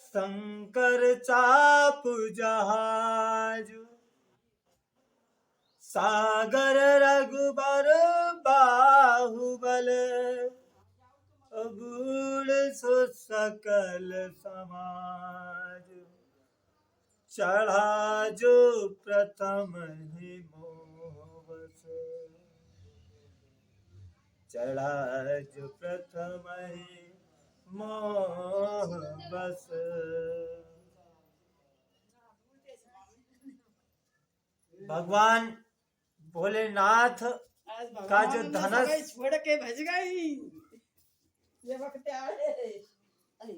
शंकर चाप जहाज, सागर रघुबर बाहुबल, बूढ़ सो सकल समाज, चढ़ा जो प्रथम ही मोह बस, चढ़ा जो प्रथम ही मोह बस। भगवान भोलेनाथ का जो धनुष छोड़ के भज गई, ये वक्त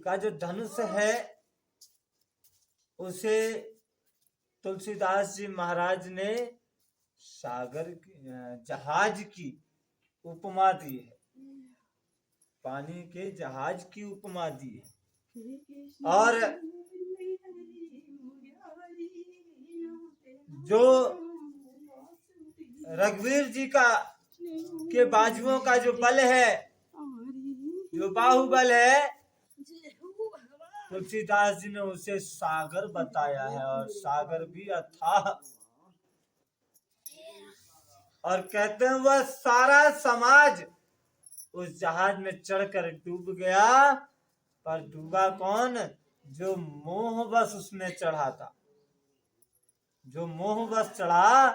का जो धनुष है उसे तुलसीदास जी महाराज ने सागर जहाज की उपमा दी है, पानी के जहाज की उपमा दी है। और जो रघुवीर जी का के बाजुओं का जो बल है, जो बाहुबल है, तुलसीदास जी ने उसे सागर बताया है, और सागर भी अथाह। और कहते हैं वह सारा समाज उस जहाज में चढ़कर डूब गया, पर डूबा कौन? जो मोहवश उसमें चढ़ा था। जो मोहवश चढ़ा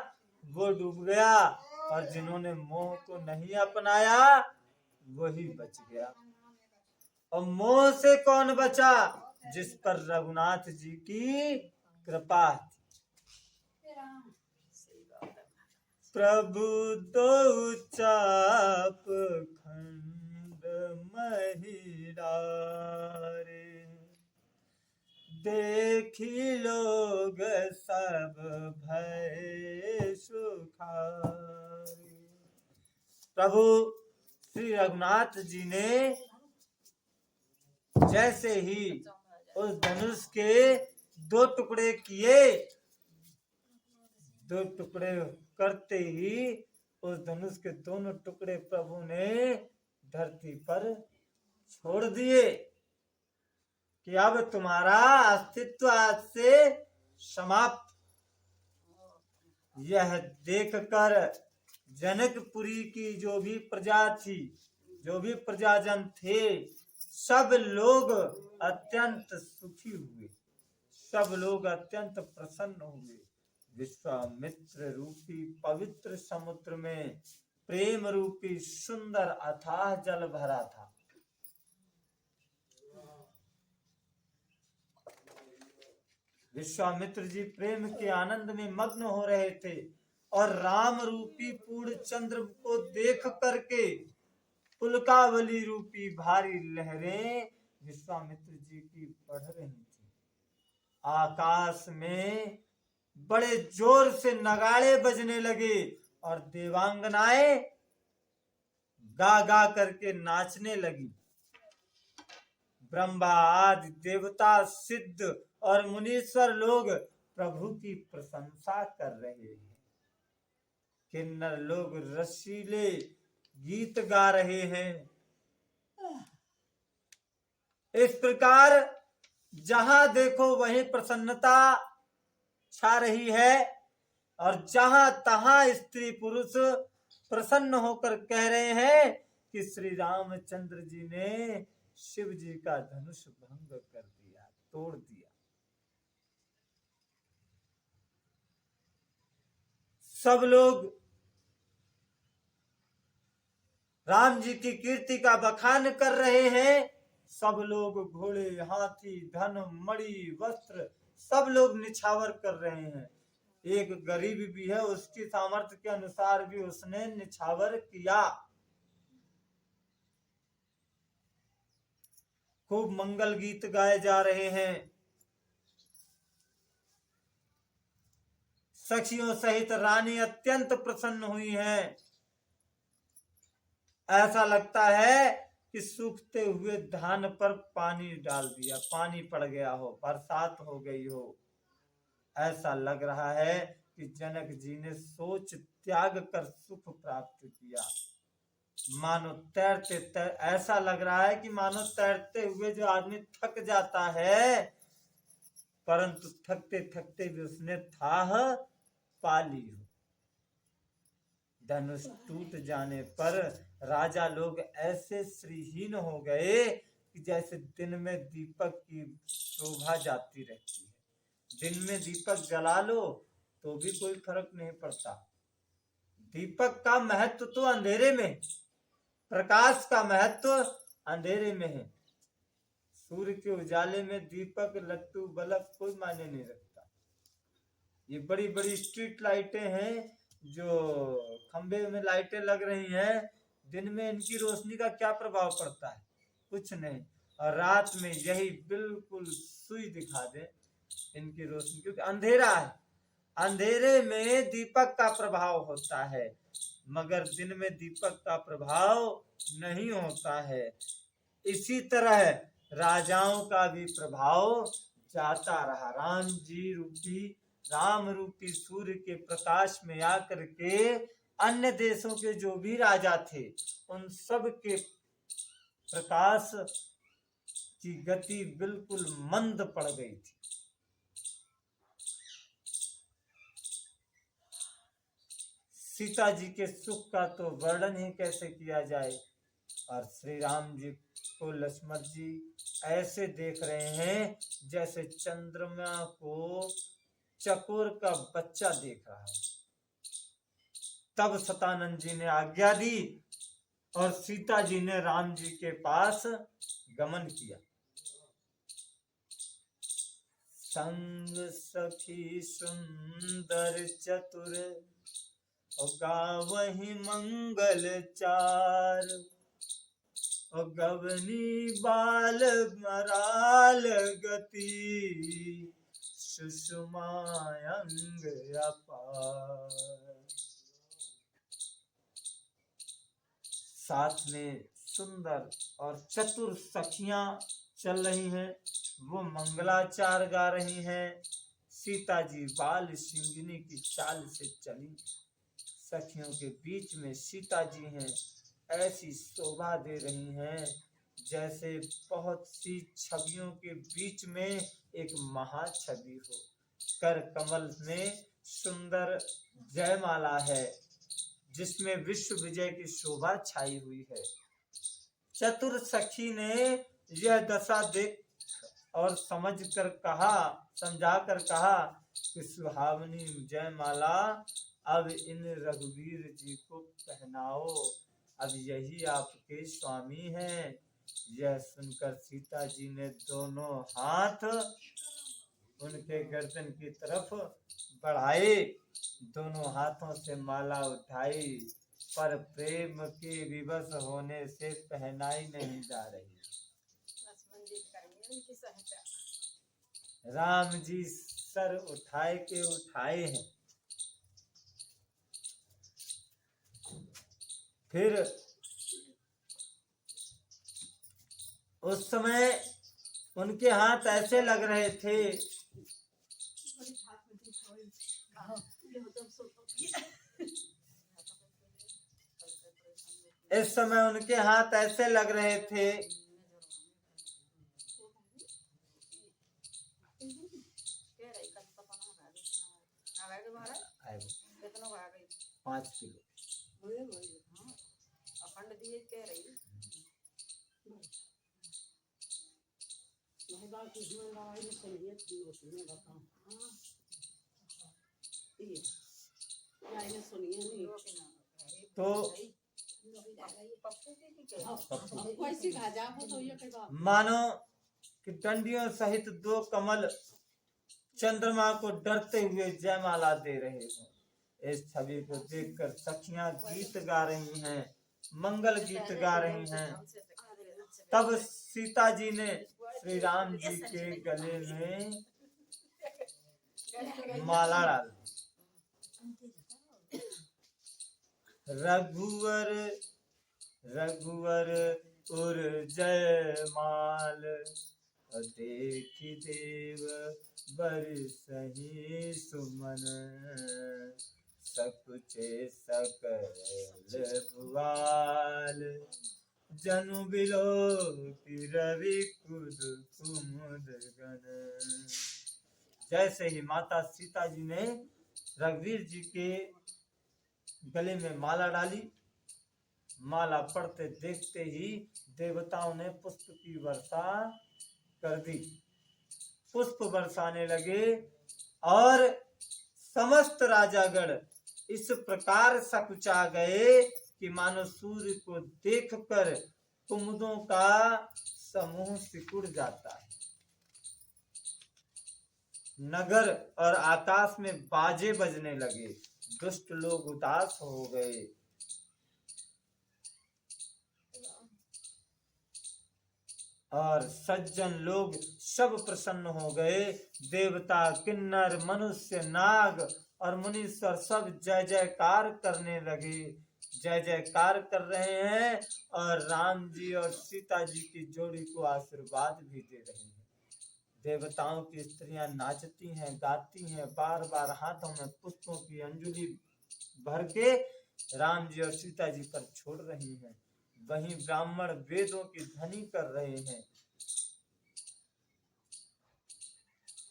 वो डूब गया, और जिन्होंने मोह को नहीं अपनाया वही बच गया। और मोह से कौन बचा? जिस पर रघुनाथ जी की कृपा थी। प्रभु तो चाप खंड महिरारे, देखी लोग सब भय सुखारे। प्रभु श्री रघुनाथ जी ने जैसे ही उस धनुष के दो टुकड़े किए, दो टुकड़े करते ही उस धनुष के दोनों टुकड़े प्रभु ने धरती पर छोड़ दिए कि अब तुम्हारा अस्तित्व आज से समाप्त। यह देखकर जनकपुरी की जो भी प्रजा थी, जो भी प्रजाजन थे, सब लोग अत्यंत सुखी हुए, सब लोग अत्यंत प्रसन्न हुए। विश्वामित्र रूपी पवित्र समुद्र में प्रेम रूपी सुंदर अथाह जल भरा था। विश्वामित्र जी प्रेम के आनंद में मग्न हो रहे थे, और राम रूपी पूर्ण चंद्र को देख करके पुलकावली रूपी भारी लहरें विश्वामित्र जी की बढ़ रही थी। आकाश में बड़े जोर से नगाड़े बजने लगे, और देवांगनाएं गा गा करके नाचने लगी। ब्रह्मा आदि देवता, सिद्ध और मुनीश्वर लोग प्रभु की प्रशंसा कर रहे हैं। किन्नर लोग रसीले गीत गा रहे हैं। इस प्रकार जहां देखो वहीं प्रसन्नता छा रही है, और जहां तहां स्त्री पुरुष प्रसन्न होकर कह रहे हैं कि श्री रामचंद्र जी ने शिव जी का धनुष भंग कर दिया, तोड़ दिया। सब लोग राम जी की कीर्ति का बखान कर रहे हैं। सब लोग घोड़े, हाथी, धन, मणि, वस्त्र सब लोग निछावर कर रहे हैं। एक गरीब भी है, उसकी सामर्थ्य के अनुसार भी उसने निछावर किया। खूब मंगल गीत गाए जा रहे हैं। सखियों सहित रानी अत्यंत प्रसन्न हुई है। ऐसा लगता है कि सूखते हुए धान पर पानी डाल दिया, पानी पड़ गया हो, बरसात हो गई हो। ऐसा लग रहा है कि जनक जी ने सोच त्याग कर सुख प्राप्त किया। मानो तैरते ऐसा लग रहा है कि मानो तैरते हुए जो आदमी थक जाता है परंतु थकते थकते भी उसने थाह पा ली हो। धनुष टूट जाने पर राजा लोग ऐसे श्रीहीन हो गए कि जैसे दिन में दीपक की शोभा जाती रहती है। दिन में दीपक जला लो तो भी कोई फर्क नहीं पड़ता। दीपक का महत्व तो अंधेरे में है, प्रकाश का महत्व अंधेरे में है। सूर्य के उजाले में दीपक लट्टू बल्ब कोई मायने नहीं रखता। ये बड़ी बड़ी स्ट्रीट लाइटें हैं, जो खंबे में लाइटें लग रही हैं, दिन में इनकी रोशनी का क्या प्रभाव पड़ता है? कुछ नहीं। और रात में यही बिल्कुल सुई दिखा दे इनकी रोशनी, क्योंकि अंधेरा है। अंधेरे में दीपक का प्रभाव होता है, मगर दिन में दीपक का प्रभाव नहीं होता है। इसी तरह राजाओं का भी प्रभाव जाता रहा। राम रूपी सूर्य के प्रकाश में आकर के अन्य देशों के जो भी राजा थे, उन सब के प्रकाश की गति बिल्कुल मंद पड़ गई थी। सीता जी के सुख का तो वर्णन ही कैसे किया जाए। और श्री राम जी को लक्ष्मण जी ऐसे देख रहे हैं जैसे चंद्रमा को चकोर का बच्चा देख रहा है। तब सतानंद जी ने आज्ञा दी और सीता जी ने राम जी के पास गमन किया। संग सखी सुंदर चतुर गावहि मंगल चार, गवनी बाल मराल गति सुषमायंग अपार। साथ में सुंदर और चतुर सखियां चल रही हैं, वो मंगलाचार गा रही हैं। सीता जी बाल सिंगिनी की चाल से चली। सखियों के बीच में सीता जी हैं, ऐसी शोभा दे रही हैं जैसे बहुत सी छवियों के बीच में एक महाछवि हो। कर कमल में सुंदर जयमाला है, जिसमें विश्व विजय की शोभा छाई हुई है। चतुर सखी ने यह दशा देख और समझा कर कहा कि सुहावनी जयमाला अब इन रघुवीर जी को पहनाओ, अब यही आपके स्वामी हैं। यह सुनकर सीता जी ने दोनों हाथ उनके गर्दन की तरफ बढ़ाए, दोनों हाथों से माला उठाई, पर प्रेम के विवश होने से पहनाई नहीं जा रही। राम जी सर उठाए हैं। फिर उस समय उनके हाथ ऐसे लग रहे थे इस समय उनके हाथ ऐसे लग रहे थे कितना 5 किलो। अखंड दिए कह रही तो मानो कि डंडियों सहित 2 कमल चंद्रमा को डरते हुए जयमाला दे रहे हैं। इस छवि को देखकर सखियां गीत गा रही हैं, मंगल गीत गा रही हैं। तब सीता जी ने श्री राम जी के गले में माला डाल दी। रघुवर रघुवर उर जयमाल, देखि देव बरसहि सुमन, सकुचे सकल भुआल, जनु बिलोकि रवि कुद कुमुद गन। जैसे ही माता सीता जी ने रघुवीर जी के गले में माला डाली, माला पड़ते देखते ही देवताओं ने पुष्प की वर्षा कर दी। पुष्प बरसाने लगे और समस्त राजागण इस प्रकार सकुचा गए कि मानो सूर्य को देखकर कुमुदों का समूह सिकुड़ जाता है। नगर और आकाश में बाजे बजने लगे, दुष्ट लोग उदास हो गए। और सज्जन लोग सब प्रसन्न हो गए। देवता, किन्नर, मनुष्य, नाग और मुनीश्वर सब जय जयकार करने लगे, जय जयकार कर रहे हैं और राम जी और सीता जी की जोड़ी को आशीर्वाद भी दे रहे हैं। देवताओं की स्त्रियां नाचती हैं, गाती हैं, बार बार हाथों में पुष्पों की अंजलि भर के राम जी और सीता जी पर छोड़ रही हैं। वहीं ब्राह्मण वेदों की ध्वनि कर रहे हैं।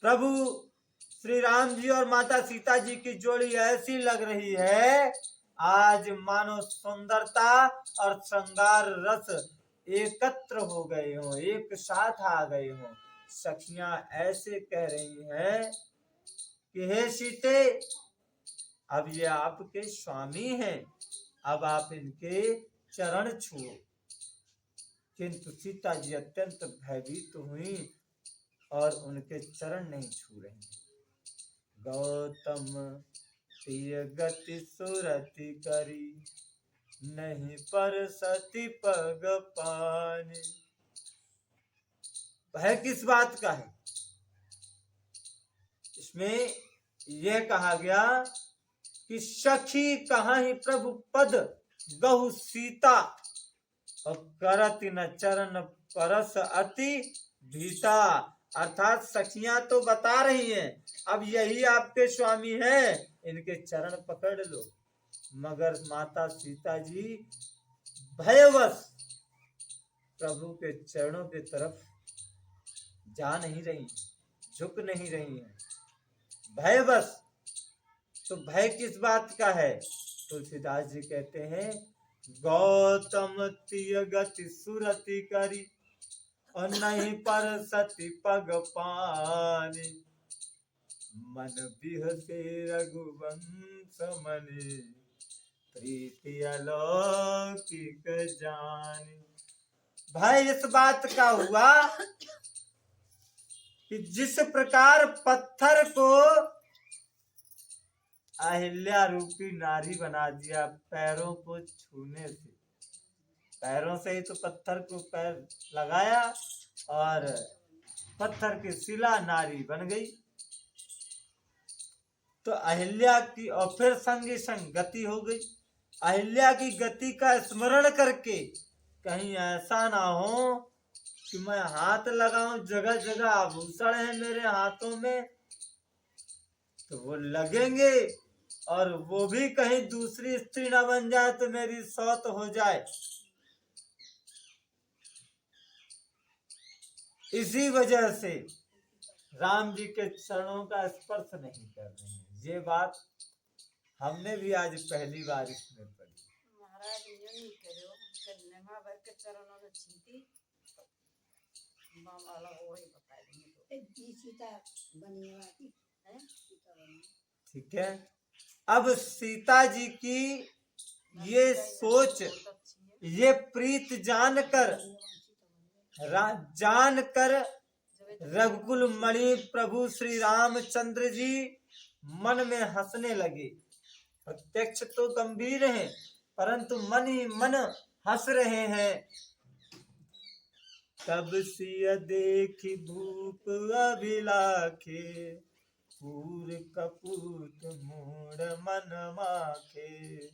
प्रभु श्री राम जी और माता सीता जी की जोड़ी ऐसी लग रही है आज मानो सुंदरता और श्रृंगार रस एकत्र हो गए हों, एक साथ आ गए हों। सखियां ऐसे कह रही हैं कि हे सीते, अब ये आपके स्वामी हैं, अब आप इनके चरण छुओ। किंतु सीता जी अत्यंत भयभीत हुई और उनके चरण नहीं छू रही। गौतम प्रिय गति सुरति करी, नहीं पर सती पग पानी। भय किस बात का है? इसमें यह कहा गया कि सखी कहाँ ही प्रभु पद गहु सीता, और करति न चरण परस अति भीता। अर्थात सखियां तो बता रही हैं अब यही आपके स्वामी हैं, इनके चरण पकड़ लो। मगर माता सीता जी भयवश प्रभु के चरणों की तरफ जा नहीं रही, झुक नहीं रही हैं, भयवश। तो भय किस बात का है? तुलसीदास जी कहते हैं गौतम तिय गति सुरति करी, और नहीं पर सती पग पानी। मन बिहसे रघुवंश मनि, प्रीति अलौकिक जानी। भय इस बात का हुआ कि जिस प्रकार पत्थर को अहिल्या रूपी नारी बना दिया पैरों को छूने से, पैरों से ही तो पत्थर को पैर लगाया और पत्थर की शिला नारी बन गई। तो अहिल्या की और फिर संगी संग गति हो गई। अहिल्या की गति का स्मरण करके कहीं ऐसा ना हो कि मैं हाथ लगाऊं, जगह जगह आभूषण है मेरे हाथों में, तो वो लगेंगे और वो भी कहीं दूसरी स्त्री ना बन जाए तो मेरी सौत हो जाए। इसी वजह से राम जी के चरणों का स्पर्श नहीं कर रहे हैं। ये बात हमने भी आज पहली बार इसमें पढ़ी। महाराज ये करो करने में भर के चरणों में छीती मामा अलग वही बता देंगे तो सीता बनी है सीता बनी। ठीक है, अब सीता जी की ये सोच, ये प्रीत जानकर रघुकुल मणि प्रभु श्री रामचंद्र जी मन में हंसने लगे। प्रत्यक्ष तो गंभीर हैं परंतु मन ही मन हंस रहे हैं। तब सिय देखी भूप अभिलाखे, पूर कपूत मूड मन माखे।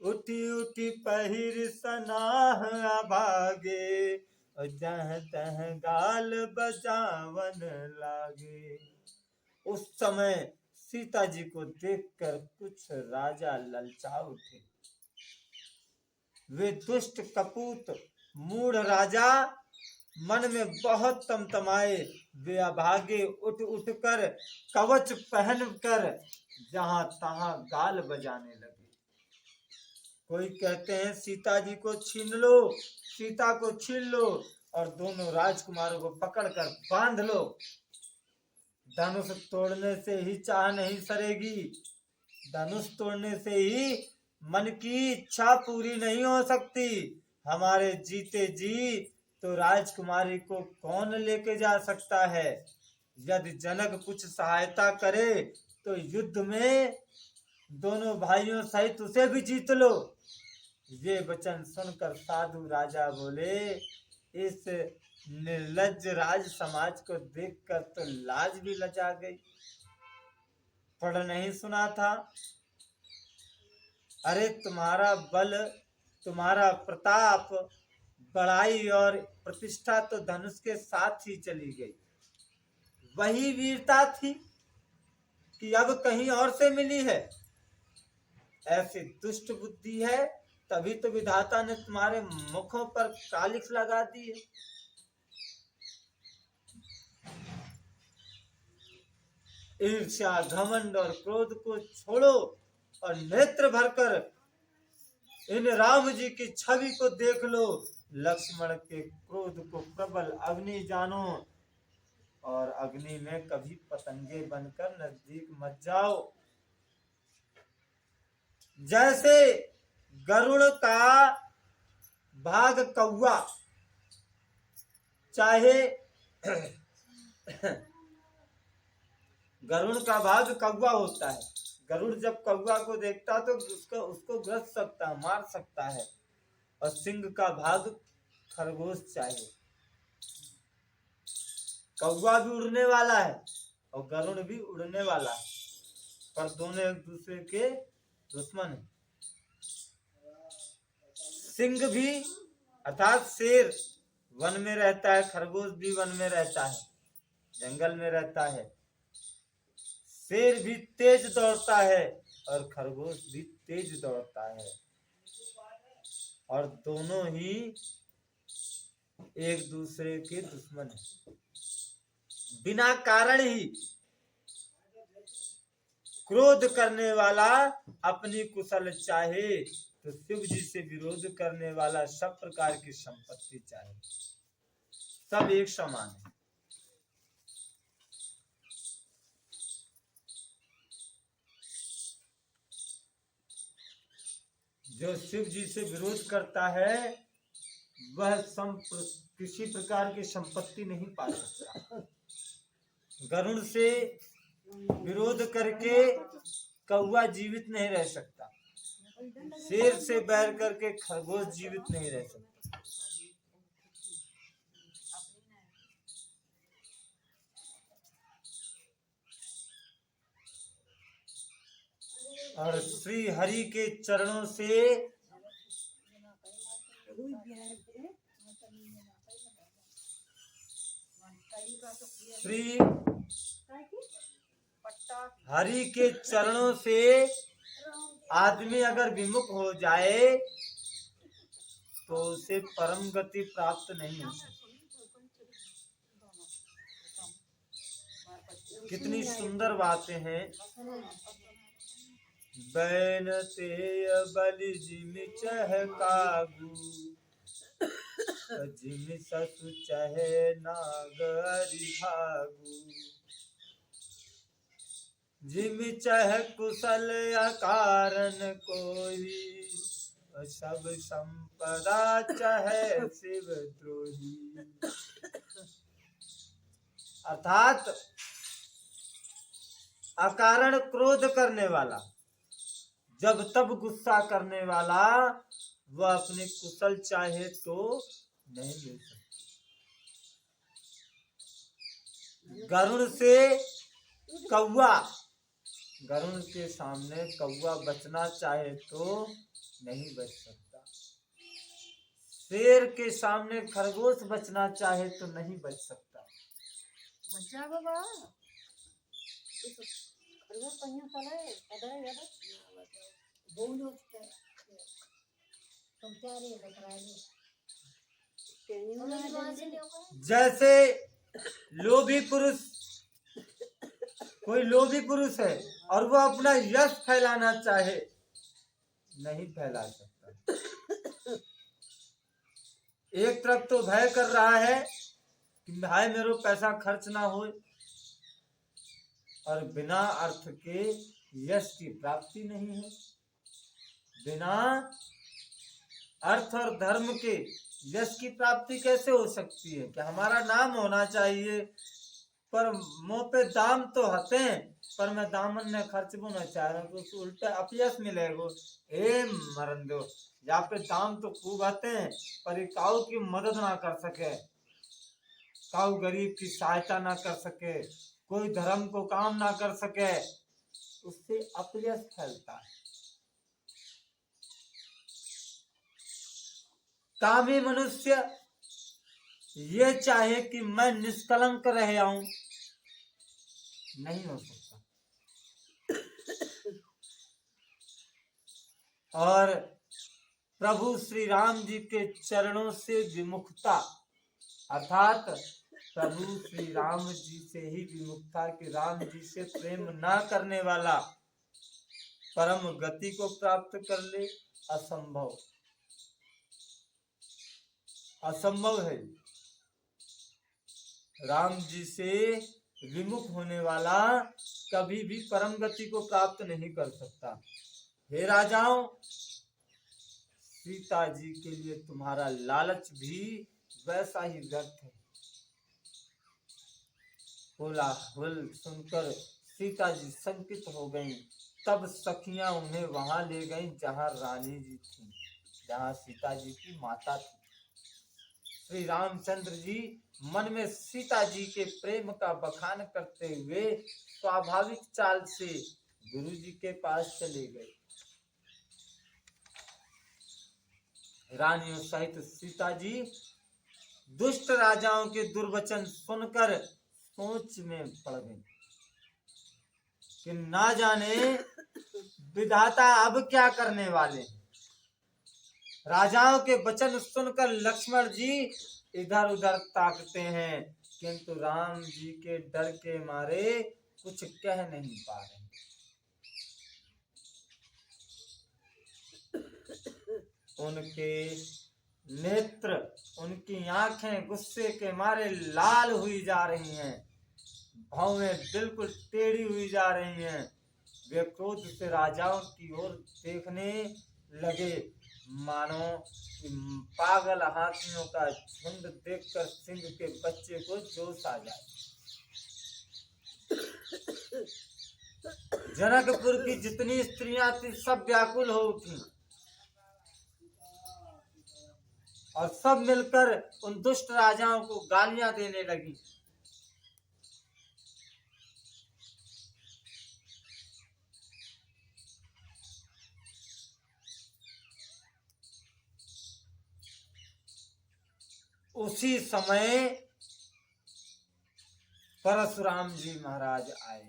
उठी उठी पहिर सनाह अभागे, और जह तह गाल बजावन लागे। उस समय सीता जी को देखकर कुछ राजा ललचा उठे। वे दुष्ट कपूत मूढ़ राजा मन में बहुत तमतमाए। वे अभागे उठ उठ कर कवच पहन कर जहां तहां गाल बजाने लगे। कोई कहते हैं सीता जी को छीन लो, सीता को छीन लो और दोनों राजकुमारों को पकड़कर बांध लो। धनुष तोड़ने से ही चाह नहीं सरेगी, धनुष तोड़ने से ही मन की इच्छा पूरी नहीं हो सकती। हमारे जीते जी तो राजकुमारी को कौन लेके जा सकता है। यदि जनक कुछ सहायता करे तो युद्ध में दोनों भाइयों सहित उसे भी जीत लो। ये वचन सुनकर साधु राजा बोले, इस निर्लज्ज राज समाज को देखकर तो लाज भी लजा गई। पढ़ नहीं सुना था, अरे तुम्हारा बल, तुम्हारा प्रताप, बड़ाई और प्रतिष्ठा तो धनुष के साथ ही चली गई। वही वीरता थी कि अब कहीं और से मिली है। ऐसी दुष्ट बुद्धि है, तभी तो विधाता ने तुम्हारे मुखों पर कालिख लगा दी है। ईर्ष्या, घमंड और क्रोध को छोड़ो और नेत्र भरकर इन राम जी की छवि को देख लो। लक्ष्मण के क्रोध को प्रबल अग्नि जानो और अग्नि में कभी पतंगे बनकर नजदीक मत जाओ। जैसे गरुड़ का भाग कौवा, चाहे गरुड़ का भाग कौवा होता है। गरुड़ जब कौवा को देखता तो उसको ग्रस सकता, मार सकता है। और सिंह का भाग खरगोश चाहिए। कौवा भी उड़ने वाला है और गरुड़ भी उड़ने वाला है, पर दोनों एक दूसरे के दुश्मन हैं। सिंह भी अर्थात शेर वन में रहता है, खरगोश भी वन में रहता है, जंगल में रहता है। शेर भी तेज दौड़ता है और खरगोश भी तेज दौड़ता है, और दोनों ही एक दूसरे के दुश्मन हैं। बिना कारण ही क्रोध करने वाला अपनी कुशल चाहे तो शिव जी से विरोध करने वाला सब प्रकार की संपत्ति चाहे, सब एक समान है। जो शिव जी से विरोध करता है वह किसी प्रकार की संपत्ति नहीं पा सकता। गरुड़ से विरोध करके कौवा जीवित नहीं रह सकता, शेर से बैर करके खरगोश जीवित नहीं रह सकता। और श्री हरि के चरणों से श्री हरि के चरणों से आदमी अगर विमुख हो जाए तो उसे परम गति प्राप्त नहीं हो सकती। कितनी सुंदर बातें हैं। बैन ते बलि जिमि चह कागू, जिमि ससु चहे नाग हरि भागू। जिमि चह कुशल अकारण कोई, सब संपदा चहे शिव द्रोही। अर्थात अकारण क्रोध करने वाला, जब तब गुस्सा करने वाला, वह अपने कुशल चाहे तो नहीं मिल सकता। गरुड़ से कौवा, गरुड़ के सामने कौवा बचना चाहे तो नहीं बच सकता। शेर के सामने खरगोश बचना चाहे तो नहीं बच सकता। बच्चा बाबा खरगोश कहीं चले अदर अदर बोलो तो क्या रे बकराए। जैसे लोभी पुरुष, कोई लोभी पुरुष है और वो अपना यश फैलाना चाहे, नहीं फैला सकता। एक तरफ तो भय कर रहा है कि भाई मेरे पैसा खर्च ना हो, और बिना अर्थ के यश की प्राप्ति नहीं है। बिना अर्थ और धर्म के यश की प्राप्ति कैसे हो सकती है? कि हमारा नाम होना चाहिए, पर मुंह पे दाम तो हते हैं, पर मैं दामन ने खर्च वो न चाह रहा हूँ, तो उल्टा अपयश मिलेगा। ए मरन दो, यहाँ पे दाम तो खूब आते हैं, पर ये काऊ की मदद ना कर सके, काऊ गरीब की सहायता ना कर सके, कोई धर्म को काम ना कर सके, उससे अपयश फैलता है। कामी मनुष्य ये चाहे कि मैं निष्कलंक रह आऊं, नहीं हो सकता। और प्रभु श्री राम जी के चरणों से विमुखता, अर्थात प्रभु श्री राम जी से ही विमुखता, कि राम जी से प्रेम ना करने वाला परम गति को प्राप्त कर ले, असंभव, असंभव है। राम जी से विमुख होने वाला कभी भी परम गति को प्राप्त नहीं कर सकता। हे राजाओं, सीता जी के लिए तुम्हारा लालच भी वैसा ही व्यर्थ है। कोलाहल सुनकर सीता जी शंकित हो गईं। तब सखियां उन्हें वहां ले गईं जहां रानी जी थी, जहां सीता जी की माता थी। श्री रामचंद्र जी मन में सीता जी के प्रेम का बखान करते हुए स्वाभाविक चाल से गुरु जी के पास चले गए। रानियों सहित सीता जी दुष्ट राजाओं के दुर्वचन सुनकर सोच में पड़ गई कि ना जाने विधाता अब क्या करने वाले। राजाओं के वचन सुनकर लक्ष्मण जी इधर उधर ताकते हैं, किंतु राम जी के डर के मारे कुछ कह नहीं पा रहे। उनके नेत्र, उनकी आंखें गुस्से के मारे लाल हुई जा रही हैं, भौवें बिल्कुल टेढ़ी हुई जा रही हैं। वे क्रोध से राजाओं की ओर देखने लगे, मानो कि पागल हाथियों का झुंड देखकर सिंह के बच्चे को जोश आ जाए। जनकपुर की जितनी स्त्रियां थी सब व्याकुल हो उठी और सब मिलकर उन दुष्ट राजाओं को गालियां देने लगी। उसी समय परशुराम जी महाराज आए।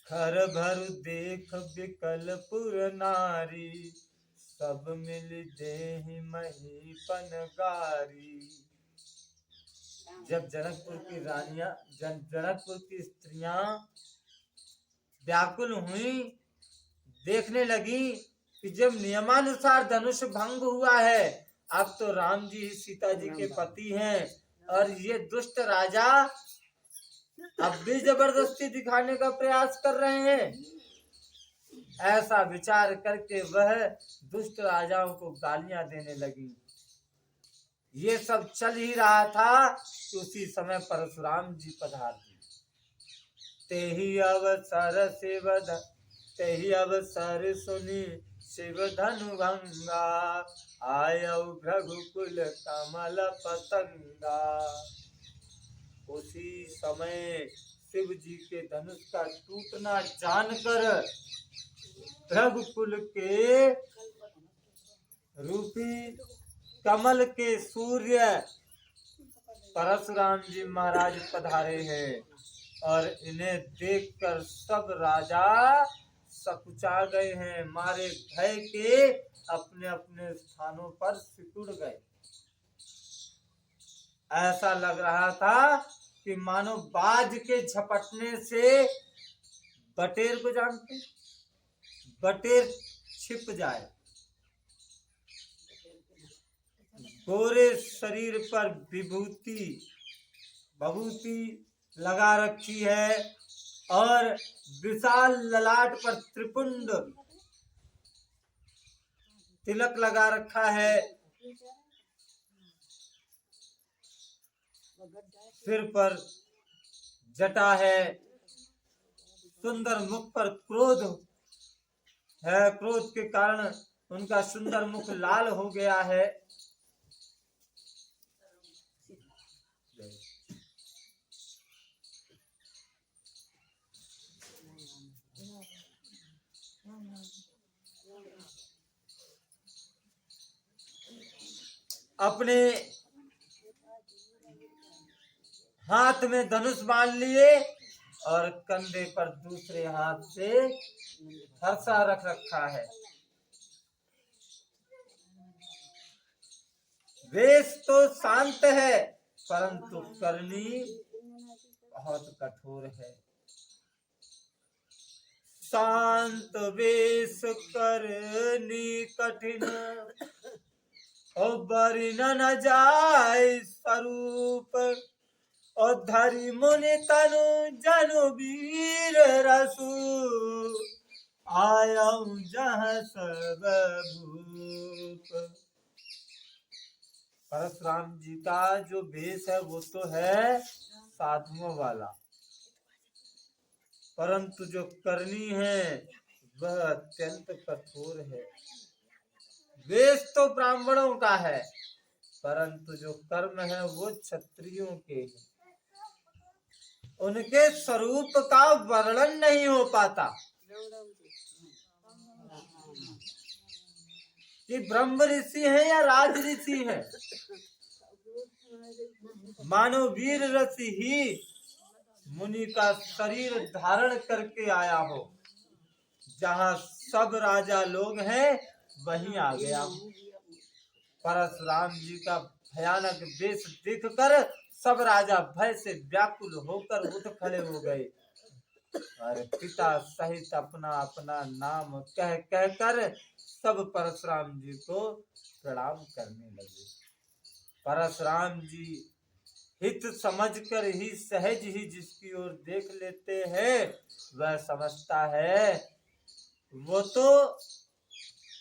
खर भर देख विकल पुर नारी, सब मिल देहि महीपन गारी। जब जनकपुर की रानियां, जनकपुर की स्त्रियां व्याकुल हुई, देखने लगी कि जब नियमानुसार धनुष भंग हुआ है, अब तो राम जी सीता जी के पति हैं और ये दुष्ट राजा अब भी जबरदस्ती दिखाने का प्रयास कर रहे हैं। ऐसा विचार करके वह दुष्ट राजाओं को गालियां देने लगी। ये सब चल ही रहा था कि उसी समय परशुराम जी पधारे। तेहि अवसर सुनी शिव धनु भंगा, आयौ रघुकुल कमल पतंगा। उसी समय शिव जी के धनुष का टूटना जानकर रघुकुल के रूपी कमल के सूर्य परशुराम जी महाराज पधारे हैं और इन्हें देखकर सब राजा सकुचा गए हैं, मारे भय के अपने अपने स्थानों पर सिकुड़ गए। ऐसा लग रहा था कि मानो बाज के झपटने से बटेर को जानते, बटेर छिप जाए। गोरे शरीर पर विभूति लगा रखी है और विशाल ललाट पर त्रिपुंड तिलक लगा रखा है। सिर पर जटा है, सुंदर मुख पर क्रोध है, क्रोध के कारण उनका सुंदर मुख लाल हो गया है। अपने हाथ में धनुष बांध लिए और कंधे पर दूसरे हाथ से हर्षा रख रखा है। वेश तो शांत है परंतु करनी बहुत कठोर है। शांत वेश करनी कठिन और बरन न जाय स्वरूप और धरि मुनि तनु जनु वीर रसु आयऊ जहाँ सब भूप। परशुराम जी का जो वेश है वो तो है साधुओं वाला, परंतु जो करनी है वह अत्यंत कठोर है। वेश तो ब्राह्मणों का है परंतु जो कर्म है वो क्षत्रियों के हैं। उनके स्वरूप का वर्णन नहीं हो पाता कि ब्रह्म ऋषि है या राज ऋषि है। मानो वीर ऋषि ही मुनि का शरीर धारण करके आया हो। जहाँ सब राजा लोग हैं वहीं आ गया। परशुराम जी का भयानक वेश देखकर सब राजा भय से व्याकुल होकर उठ खड़े हो गए और पिता सहित अपना अपना नाम कह कहकर सब परशुराम जी को प्रणाम करने लगे। परशुराम जी हित समझकर ही सहज ही जिसकी ओर देख लेते हैं वह समझता है, वो तो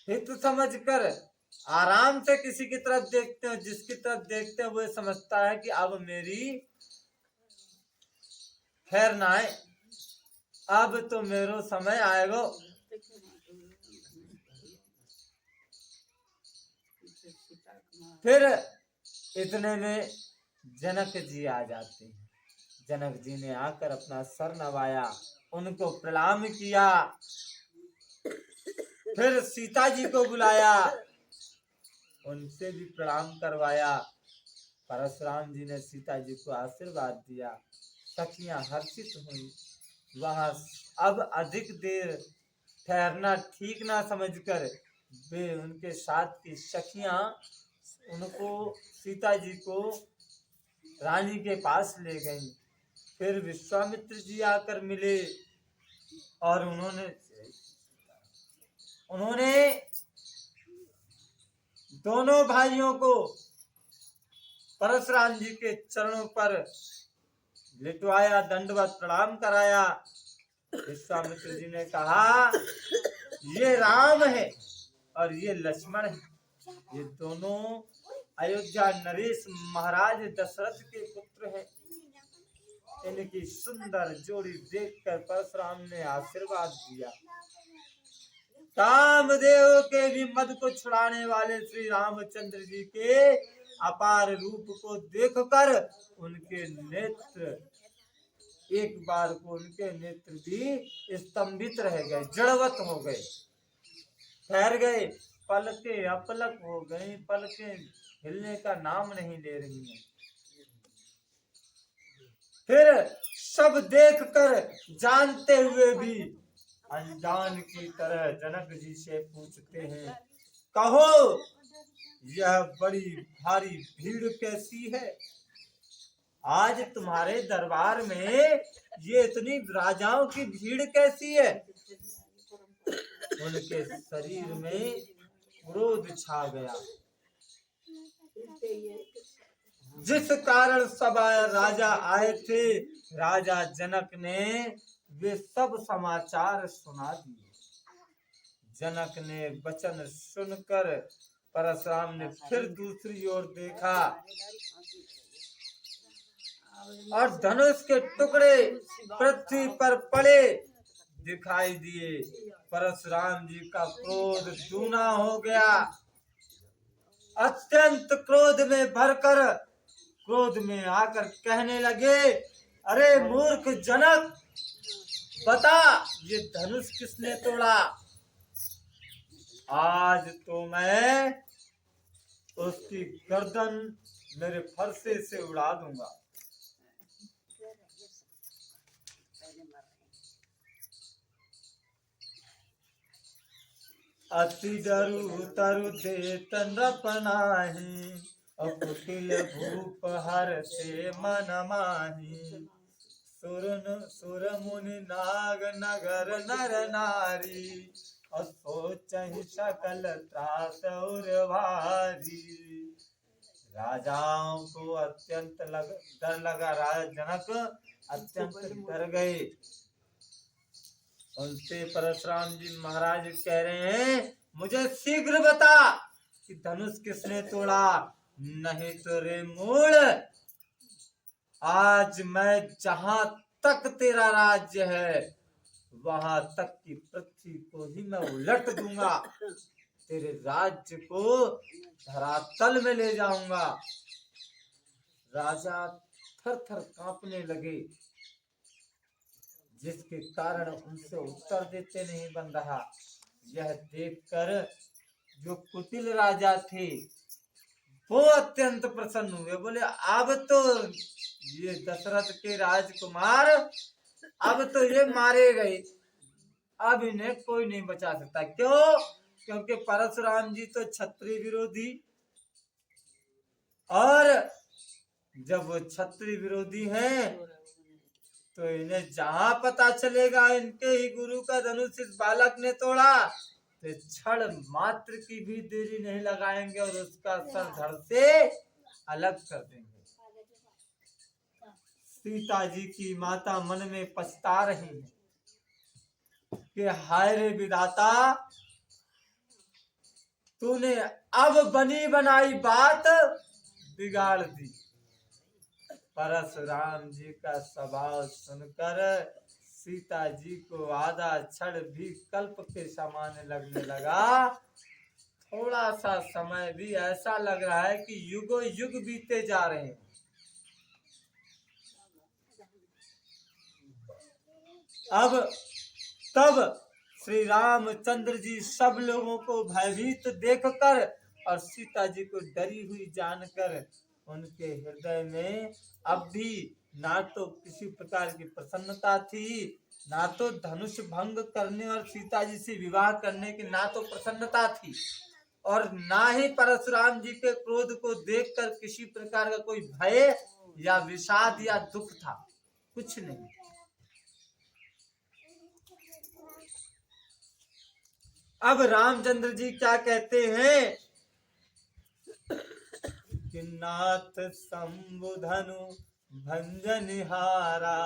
हित समझकर आराम से किसी की तरफ देखते हैं, जिसकी तरफ देखते हैं वो समझता है कि अब मेरी खैर ना आए, अब तो मेरो समय आएगा। फिर इतने में जनक जी आ जाते हैं। जनक जी ने आकर अपना सर नवाया, उनको प्रणाम किया, फिर सीता जी को बुलाया, उनसे भी प्रणाम करवाया। परशुराम जी ने सीता जी को आशीर्वाद दिया। सखियां हर्षित हुई। वहां अब अधिक देर ठहरना ठीक ना समझकर वे उनके साथ की सखियां उनको सीता जी को रानी के पास ले गईं। फिर विश्वामित्र जी आकर मिले और उन्होंने दोनों भाइयों को परशुराम जी के चरणों पर लिटवाया, दंडवत प्रणाम कराया। विश्वामित्र जी ने कहा, ये राम है और ये लक्ष्मण है, ये दोनों अयोध्या नरेश महाराज दशरथ के पुत्र हैं। इनकी सुंदर जोड़ी देखकर परशुराम ने आशीर्वाद दिया। कामदेव के भी मद को छुड़ाने वाले श्री रामचंद्र जी के अपार रूप को देखकर उनके नेत्र एक बार को उनके नेत्र भी स्तंभित रह गए, जड़वत हो गए, ठहर गए, पलके अपलक हो गई, पलके हिलने का नाम नहीं ले रही हैं। फिर सब देखकर जानते हुए भी अनजान की तरह जनक जी से पूछते हैं, कहो यह बड़ी भारी भीड़ कैसी है? आज तुम्हारे दरबार में ये इतनी राजाओं की भीड़ कैसी है? उनके शरीर में क्रोध छा गया, जिस कारण सब राजा आए थे। राजा जनक ने वे सब समाचार सुना दिए। जनक ने वचन सुनकर परशुराम ने फिर दूसरी ओर देखा और धनुष के टुकड़े पृथ्वी पर पड़े दिखाई दिए। परशुराम जी का क्रोध दूना हो गया। अत्यंत क्रोध में भरकर क्रोध में आकर कहने लगे, अरे मूर्ख जनक, बता ये धनुष किसने तोड़ा? आज तो मैं उसकी गर्दन मेरे फरसे से उड़ा दूंगा। अति डरू तरु देत नपनाहि, अकुटिल भूप हर से मन माहि। सुर मुनि नाग नगर नर नारी, सोचहि सकल त्रास और भारी। राजाओं को अत्यंत डर लगा। राजा जनक अत्यंत डर गए। उनसे परशुराम जी महाराज कह रहे हैं, मुझे शीघ्र बता कि धनुष किसने तोड़ा, नहीं तो रे मूल आज मैं जहां तक तेरा राज्य है वहां तक की पृथ्वी को ही मैं उलट दूंगा। तेरे राज्य को धरातल में ले जाऊंगा। राजा थर थर कांपने लगे, जिसके कारण उनसे उत्तर देते नहीं बन रहा। यह देखकर जो कुटिल राजा थे वो अत्यंत प्रसन्न हुए। बोले, अब तो ये दशरथ के राजकुमार अब तो ये मारे गए, अब इन्हें कोई नहीं बचा सकता। क्यों? क्योंकि परशुराम जी तो क्षत्रिय विरोधी, और जब वो क्षत्रिय विरोधी हैं तो इन्हें जहां पता चलेगा इनके ही गुरु का धनुष इस बालक ने तोड़ा तो क्षण मात्र की भी देरी नहीं लगाएंगे और उसका सर धड़ से अलग कर देंगे। सीता जी की माता मन में पछता रही है कि हाय रे विधाता, तूने अब बनी बनाई बात बिगाड़ दी। परशुराम जी का स्वभाव सुनकर सीता जी को आधा क्षण भी कल्प के समान लगने लगा। थोड़ा सा समय भी ऐसा लग रहा है कि युगों युग बीते जा रहे हैं। अब तब श्री रामचंद्र जी सब लोगों को भयभीत देखकर और सीता जी को डरी हुई जानकर उनके हृदय में अब भी ना तो किसी प्रकार की प्रसन्नता थी, ना तो धनुष भंग करने और सीता जी से विवाह करने की ना तो प्रसन्नता थी, और ना ही परशुराम जी के क्रोध को देखकर किसी प्रकार का कोई भय या विषाद या दुख था, कुछ नहीं। अब रामचंद्र जी क्या कहते हैं कि नाथ संबुधनु भंजनिहारा,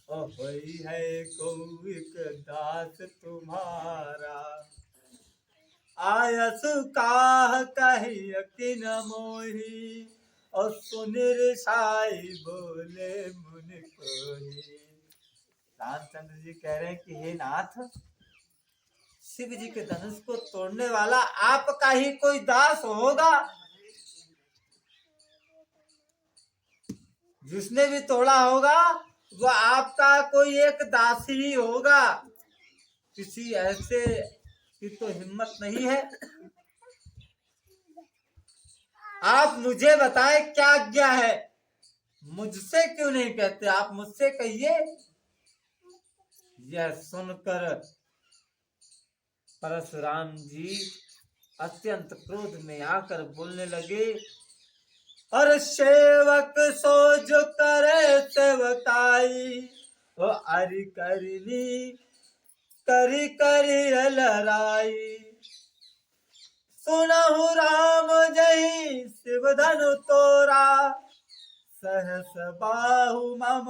होई है कौविक दास तुम्हारा। आयसु काह कही किन मोही, और सुनिर साई बोले मुनि कोही। रामचंद्र जी कह रहे हैं कि हे नाथ, शिव जी के धनुष को तोड़ने वाला आपका ही कोई दास होगा। जिसने भी तोड़ा होगा वो आपका कोई एक दास ही होगा। किसी ऐसे की तो हिम्मत नहीं है। आप मुझे बताएं क्या आज्ञा है? मुझसे क्यों नहीं कहते? आप मुझसे कहिए। यह सुनकर परशुराम जी अत्यंत क्रोध में आकर बोलने लगे, और सेवक सो जो करे सेवकाई, वो अरि करनी करी करी लड़ाई। सुनहु राम जय शिव धनु तोरा, सहस बाहु मम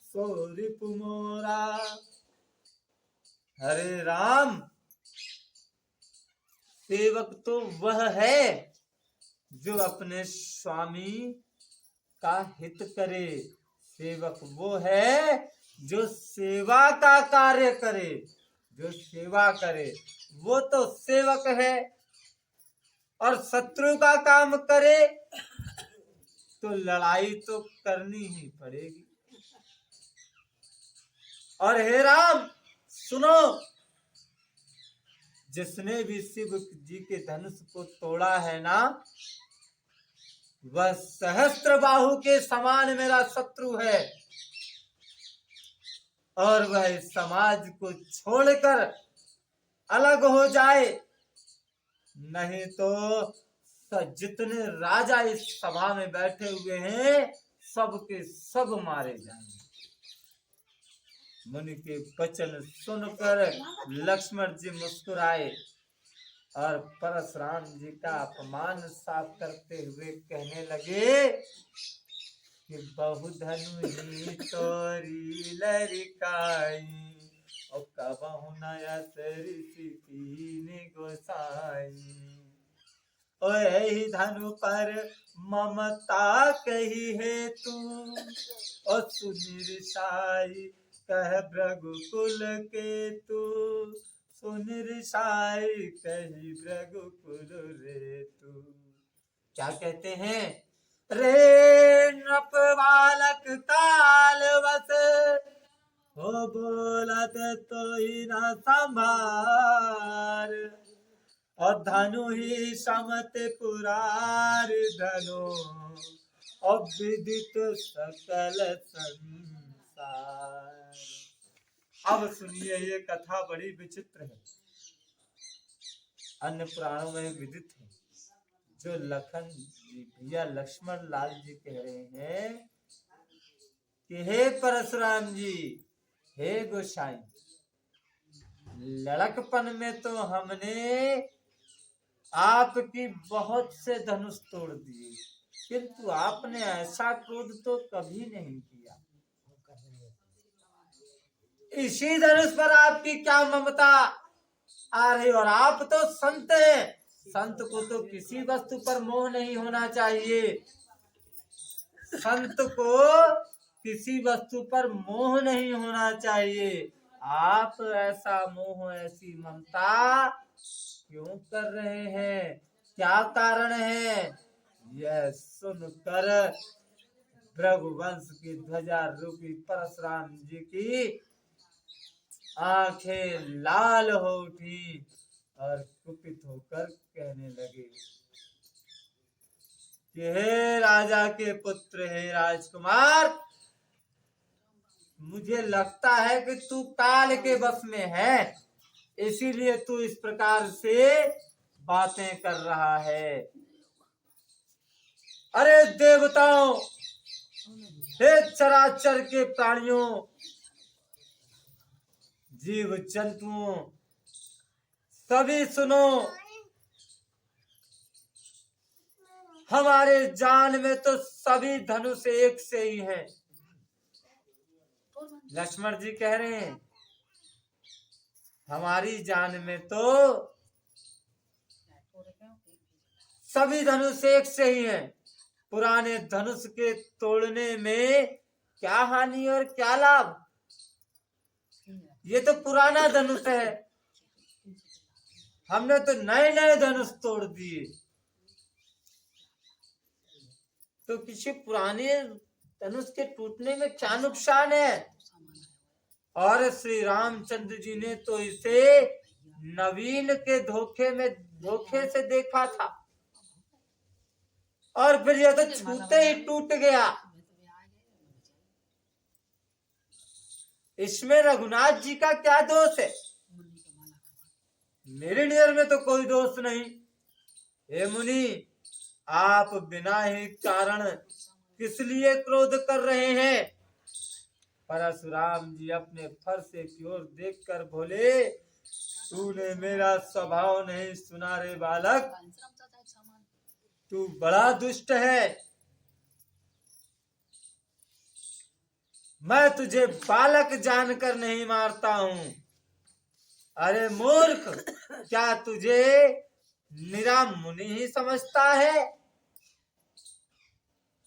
सो रिपु मोरा। हरे राम, सेवक तो वह है जो अपने स्वामी का हित करे। सेवक वो है जो सेवा का कार्य करे, जो सेवा करे वो तो सेवक है। और शत्रु का काम करे तो लड़ाई तो करनी ही पड़ेगी। और हे राम सुनो, जिसने भी शिव जी के धनुष को तोड़ा है ना, वह सहस्त्र बाहु के समान मेरा शत्रु है। और वह इस समाज को छोड़कर अलग हो जाए, नहीं तो जितने राजा इस सभा में बैठे हुए हैं सब के सब मारे जाएंगे। मुनि के वचन सुनकर लक्ष्मण जी मुस्कुराए और परशुराम जी का अपमान साफ करते हुए कहने लगे कि बहुधनु ही तोरी लरिकाई, और कबहु नयत ऋषि कीन्हि गोसाई। ओ यही धनु पर ममता कही है तू, और सुनि ऋषाई कह भृगुकुल के तू। सुनि ऋषाई कही भृगुकुल रे तू। क्या कहते हैं? रे नृप बालक काल वस, हो बोलत तो ही न संभार। और धनु ही समत पुरार धनु, और विदित सकल संसार। अब सुनिए, ये कथा बड़ी विचित्र है, अन्य पुराणों में विदित है। जो लखन जी भैया लक्ष्मण लाल जी कह रहे हैं कि हे परशुराम जी, हे गोसाई, लड़कपन में तो हमने आपकी बहुत से धनुष तोड़ दिए, किंतु आपने ऐसा क्रोध तो कभी नहीं किया। इसी धनुष पर आपकी क्या ममता आ रही? और आप तो संत हैं, संत को तो किसी वस्तु पर मोह नहीं होना चाहिए। संत को किसी वस्तु पर मोह नहीं होना चाहिए। आप ऐसा मोह, ऐसी ममता क्यों कर रहे हैं? क्या कारण है? यह सुनकर भृगुवंश की ध्वजा रूपी परशुराम जी की आंखें लाल हो उठी और कुपित होकर कहने लगे कि हे राजा के पुत्र, हे राजकुमार, मुझे लगता है कि तू काल के वश में है, इसीलिए तू इस प्रकार से बातें कर रहा है। अरे देवताओं, हे चराचर के प्राणियों, जीव जंतुओं, सभी सुनो, हमारे जान में तो सभी धनुष एक से ही हैं। लक्ष्मण जी कह रहे हैं हमारी जान में तो सभी धनुष एक से ही हैं। पुराने धनुष के तोड़ने में क्या हानि और क्या लाभ? ये तो पुराना धनुष है, हमने तो नए नए धनुष तोड़ दिए, तो किसी पुराने धनुष के टूटने में क्या नुकसान है? और श्री रामचंद्र जी ने तो इसे नवीन के धोखे से देखा था, और फिर यह तो छूते ही टूट गया। इसमें रघुनाथ जी का क्या दोष है? मेरी नजर में तो कोई दोष नहीं। हे मुनि, आप बिना ही कारण किस लिए क्रोध कर रहे हैं? परशुराम जी अपने फरसे की ओर देखकर बोले, तूने मेरा स्वभाव नहीं सुना रे बालक, तू बड़ा दुष्ट है। मैं तुझे बालक जानकर नहीं मारता हूं। अरे मूर्ख, क्या तुझे निरा मुनि ही समझता है?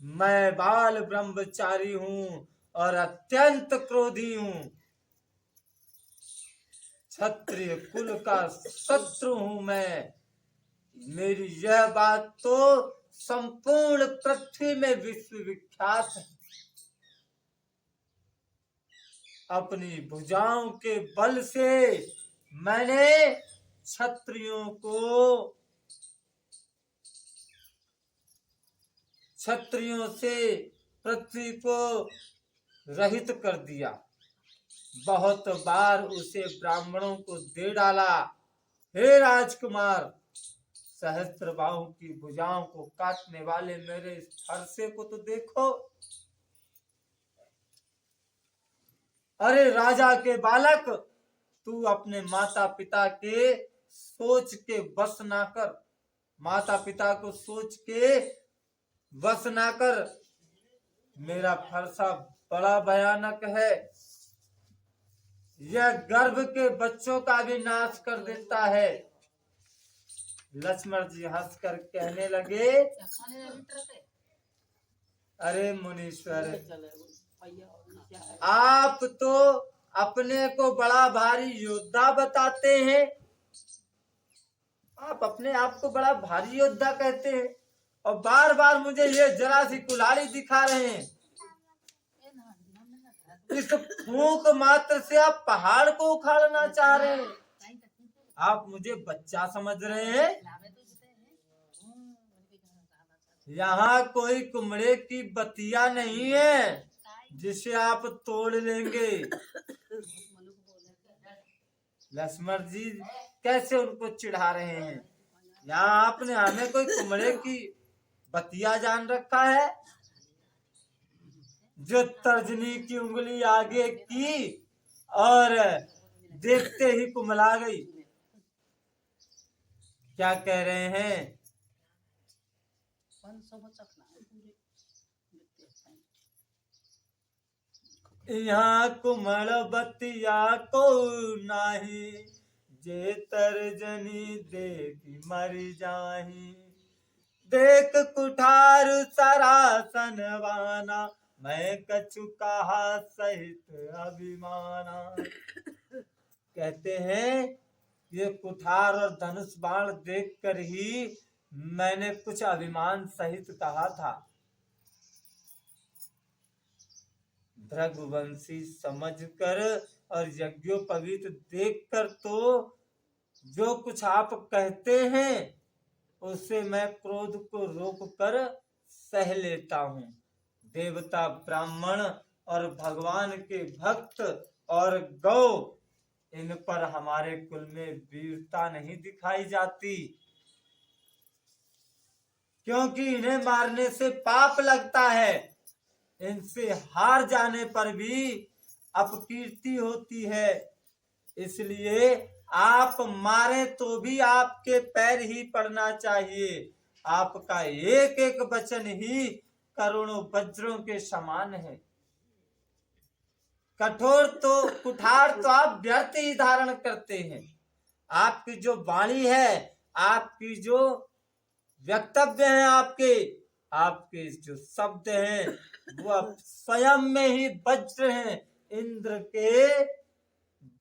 मैं बाल ब्रह्मचारी हूं और अत्यंत क्रोधी हूं। क्षत्रिय कुल का शत्रु हूं मैं। मेरी यह बात तो संपूर्ण पृथ्वी में विश्वविख्यात है। अपनी भुजाओं के बल से मैंने क्षत्रियों से पृथ्वी को रहित कर दिया। बहुत बार उसे ब्राह्मणों को दे डाला। हे राजकुमार, सहस्त्रबाहु की भुजाओं को काटने वाले मेरे इस फरसे को तो देखो। अरे राजा के बालक, तू अपने माता पिता के सोच के वश ना कर। माता पिता को सोच के वश ना कर। मेरा फरसा बड़ा भयानक है। यह गर्भ के बच्चों का भी नाश कर देता है। लक्ष्मण जी हंसकर कहने लगे, अरे मुनीश्वर, आप तो अपने को बड़ा भारी योद्धा बताते हैं। आप अपने आप को बड़ा भारी योद्धा कहते हैं और बार बार मुझे ये जरा सी कुल्हाड़ी दिखा रहे हैं। इस फूंक मात्र से आप पहाड़ को उखाड़ना चाह रहे हैं। आप मुझे बच्चा समझ रहे हैं? यहाँ कोई कुमड़े की बतिया नहीं है जिसे आप तोड़ लेंगे। लक्ष्मण जी कैसे उनको चिढ़ा रहे हैं। यहाँ आपने हमें कोई कुमड़े की बतिया जान रखा है? जो तर्जनी की उंगली आगे की और देखते ही कुमला गई। क्या कह रहे हैं? यहाँ कुमल बतिया को नाही, जे तर्जनी देखी मरी जाही। देख कुठार सरासन वाना, मैं कछु कहा सहित अभिमाना। कहते हैं ये कुठार और धनुष बाण देखकर ही मैंने कुछ अभिमान सहित कहा था। भृगुवंशी समझकर और यज्ञोपवीत देखकर तो जो कुछ आप कहते हैं उससे मैं क्रोध को रोककर सह लेता हूँ। देवता, ब्राह्मण और भगवान के भक्त और गौ, इन पर हमारे कुल में वीरता नहीं दिखाई जाती, क्योंकि इन्हें मारने से पाप लगता है। इनसे हार जाने पर भी अपकीर्ति होती है। इसलिए आप मारे तो भी आपके पैर ही पड़ना चाहिए। आपका एक एक वचन ही करोड़ों वज्रों के समान है। कुठार तो आप व्यर्थ ही धारण करते हैं। आपकी जो वाणी है, आपकी जो वक्तव्य है, आपके जो शब्द हैं, वो आप स्वयं में ही वज्र हैं, इंद्र के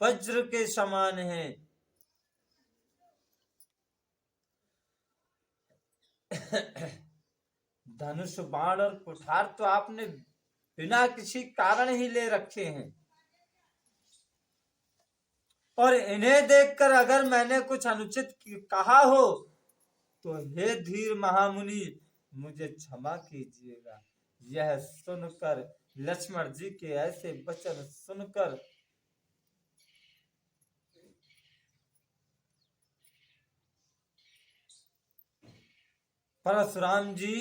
वज्र के समान हैं। धनुष, बाण और कुठार तो आपने बिना किसी कारण ही ले रखे हैं, और इन्हें देखकर अगर मैंने कुछ अनुचित कहा हो तो हे धीर महामुनि, मुझे क्षमा कीजिएगा। यह सुनकर, लक्ष्मण जी के ऐसे वचन सुनकर परशुराम जी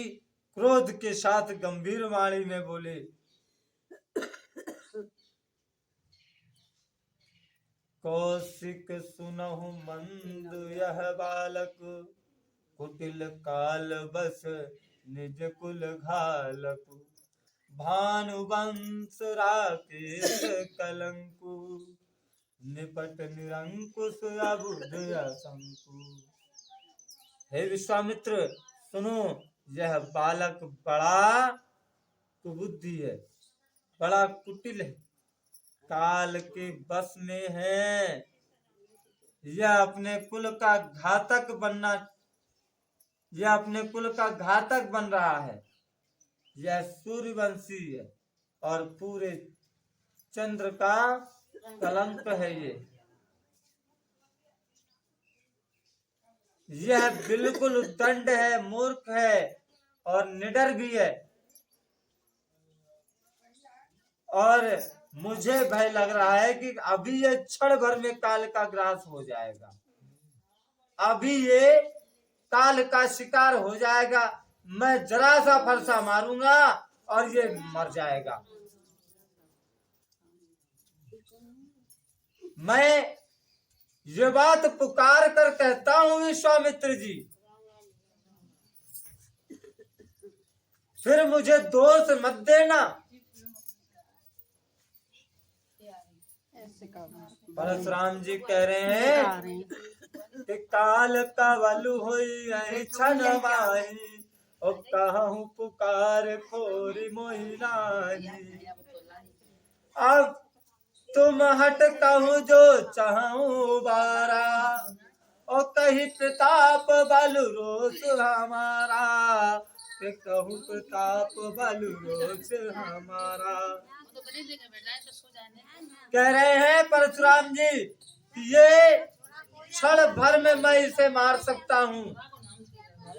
क्रोध के साथ गंभीर वाणी में बोले, कौशिक सुनहु मंद यह बालक, कुटिल काल बस निज कुल घालक, भानुवंश राकेश कलंकु, निपट निरंकुश अबुध असंकु। हे विश्वामित्र सुनो, यह बालक बड़ा कुबुद्धि है, बड़ा कुटिल है, काल के बस में है। यह अपने कुल का घातक बन रहा है। यह सूर्यवंशी है और पूरे चंद्र का कलंक है। यह बिल्कुल उद्दंड है, मूर्ख है और निडर भी है। और मुझे भय लग रहा है कि अभी ये क्षण भर में काल का ग्रास हो जाएगा, अभी ये काल का शिकार हो जाएगा। मैं जरा सा फरसा मारूंगा और ये मर जाएगा। मैं ये बात पुकार कर कहता हूं विश्वामित्र जी, फिर मुझे दोष मत देना। परशुराम जी कह रहे हैं कि काल का बलु होई छन माही, ओ कहूं पुकार खोरी मोहि नाही। अब तुम हट कहूं जो चाहूं बारा, ओ कही प्रताप बलु रोष हमारा, के कहूं प्रताप बलु रोष हमारा। कह रहे हैं परशुराम जी, ये क्षण भर में मैं इसे मार सकता हूँ।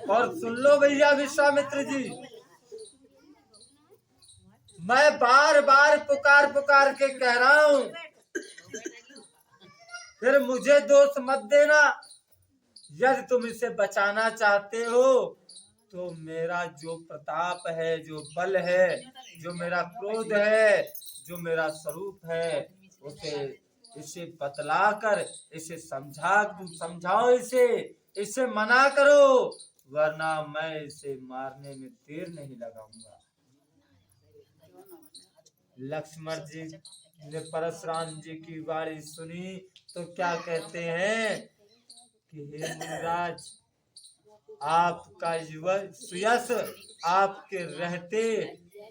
और सुन लो भैया विश्वामित्र जी, मैं बार बार पुकार के कह रहा हूँ, फिर मुझे दोष मत देना। यदि तुम इसे बचाना चाहते हो तो मेरा जो प्रताप है, जो बल है, जो मेरा क्रोध है, जो मेरा स्वरूप है, उसे इसे बतला कर इसे समझाओ, इसे मना करो, वरना मैं इसे मारने में देर नहीं लगाऊंगा। लक्ष्मण जी ने परशुराम जी की वाणी सुनी तो क्या कहते हैं कि हे मुनिराज, आपका सुयश आपके रहते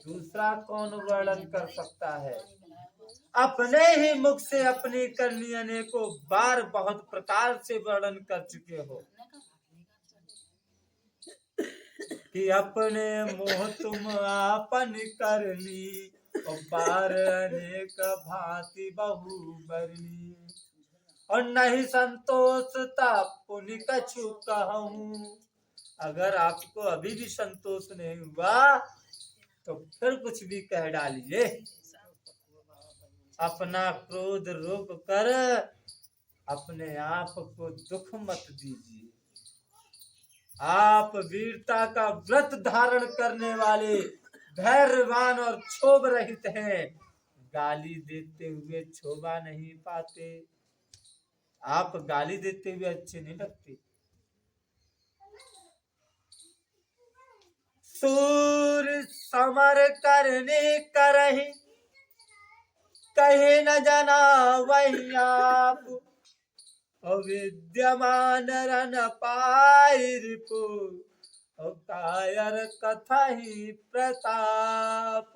दूसरा कौन वर्णन कर सकता है। अपने ही मुख से अपनी करनी अनेकों बार बहुत प्रकार से वर्णन कर चुके हो कि अपने मोह तुम आपन करनी, और बार अनेक भांति बहु बरनी, और नहीं संतोषता पुनि कछु कहूं। अगर आपको अभी भी संतोष नहीं हुआ तो फिर कुछ भी कह डालिए। अपना क्रोध रोक कर अपने आप को दुख मत दीजिए। आप वीरता का व्रत धारण करने वाले धैर्यवान और क्षोभ रहित हैं। गाली देते हुए क्षोभा नहीं पाते। आप गाली देते हुए अच्छे नहीं लगते। सूर समर करने करही, कहे न जना वही आप, अविद्यमान रन पाई रिपु, कायर कथा ही प्रताप।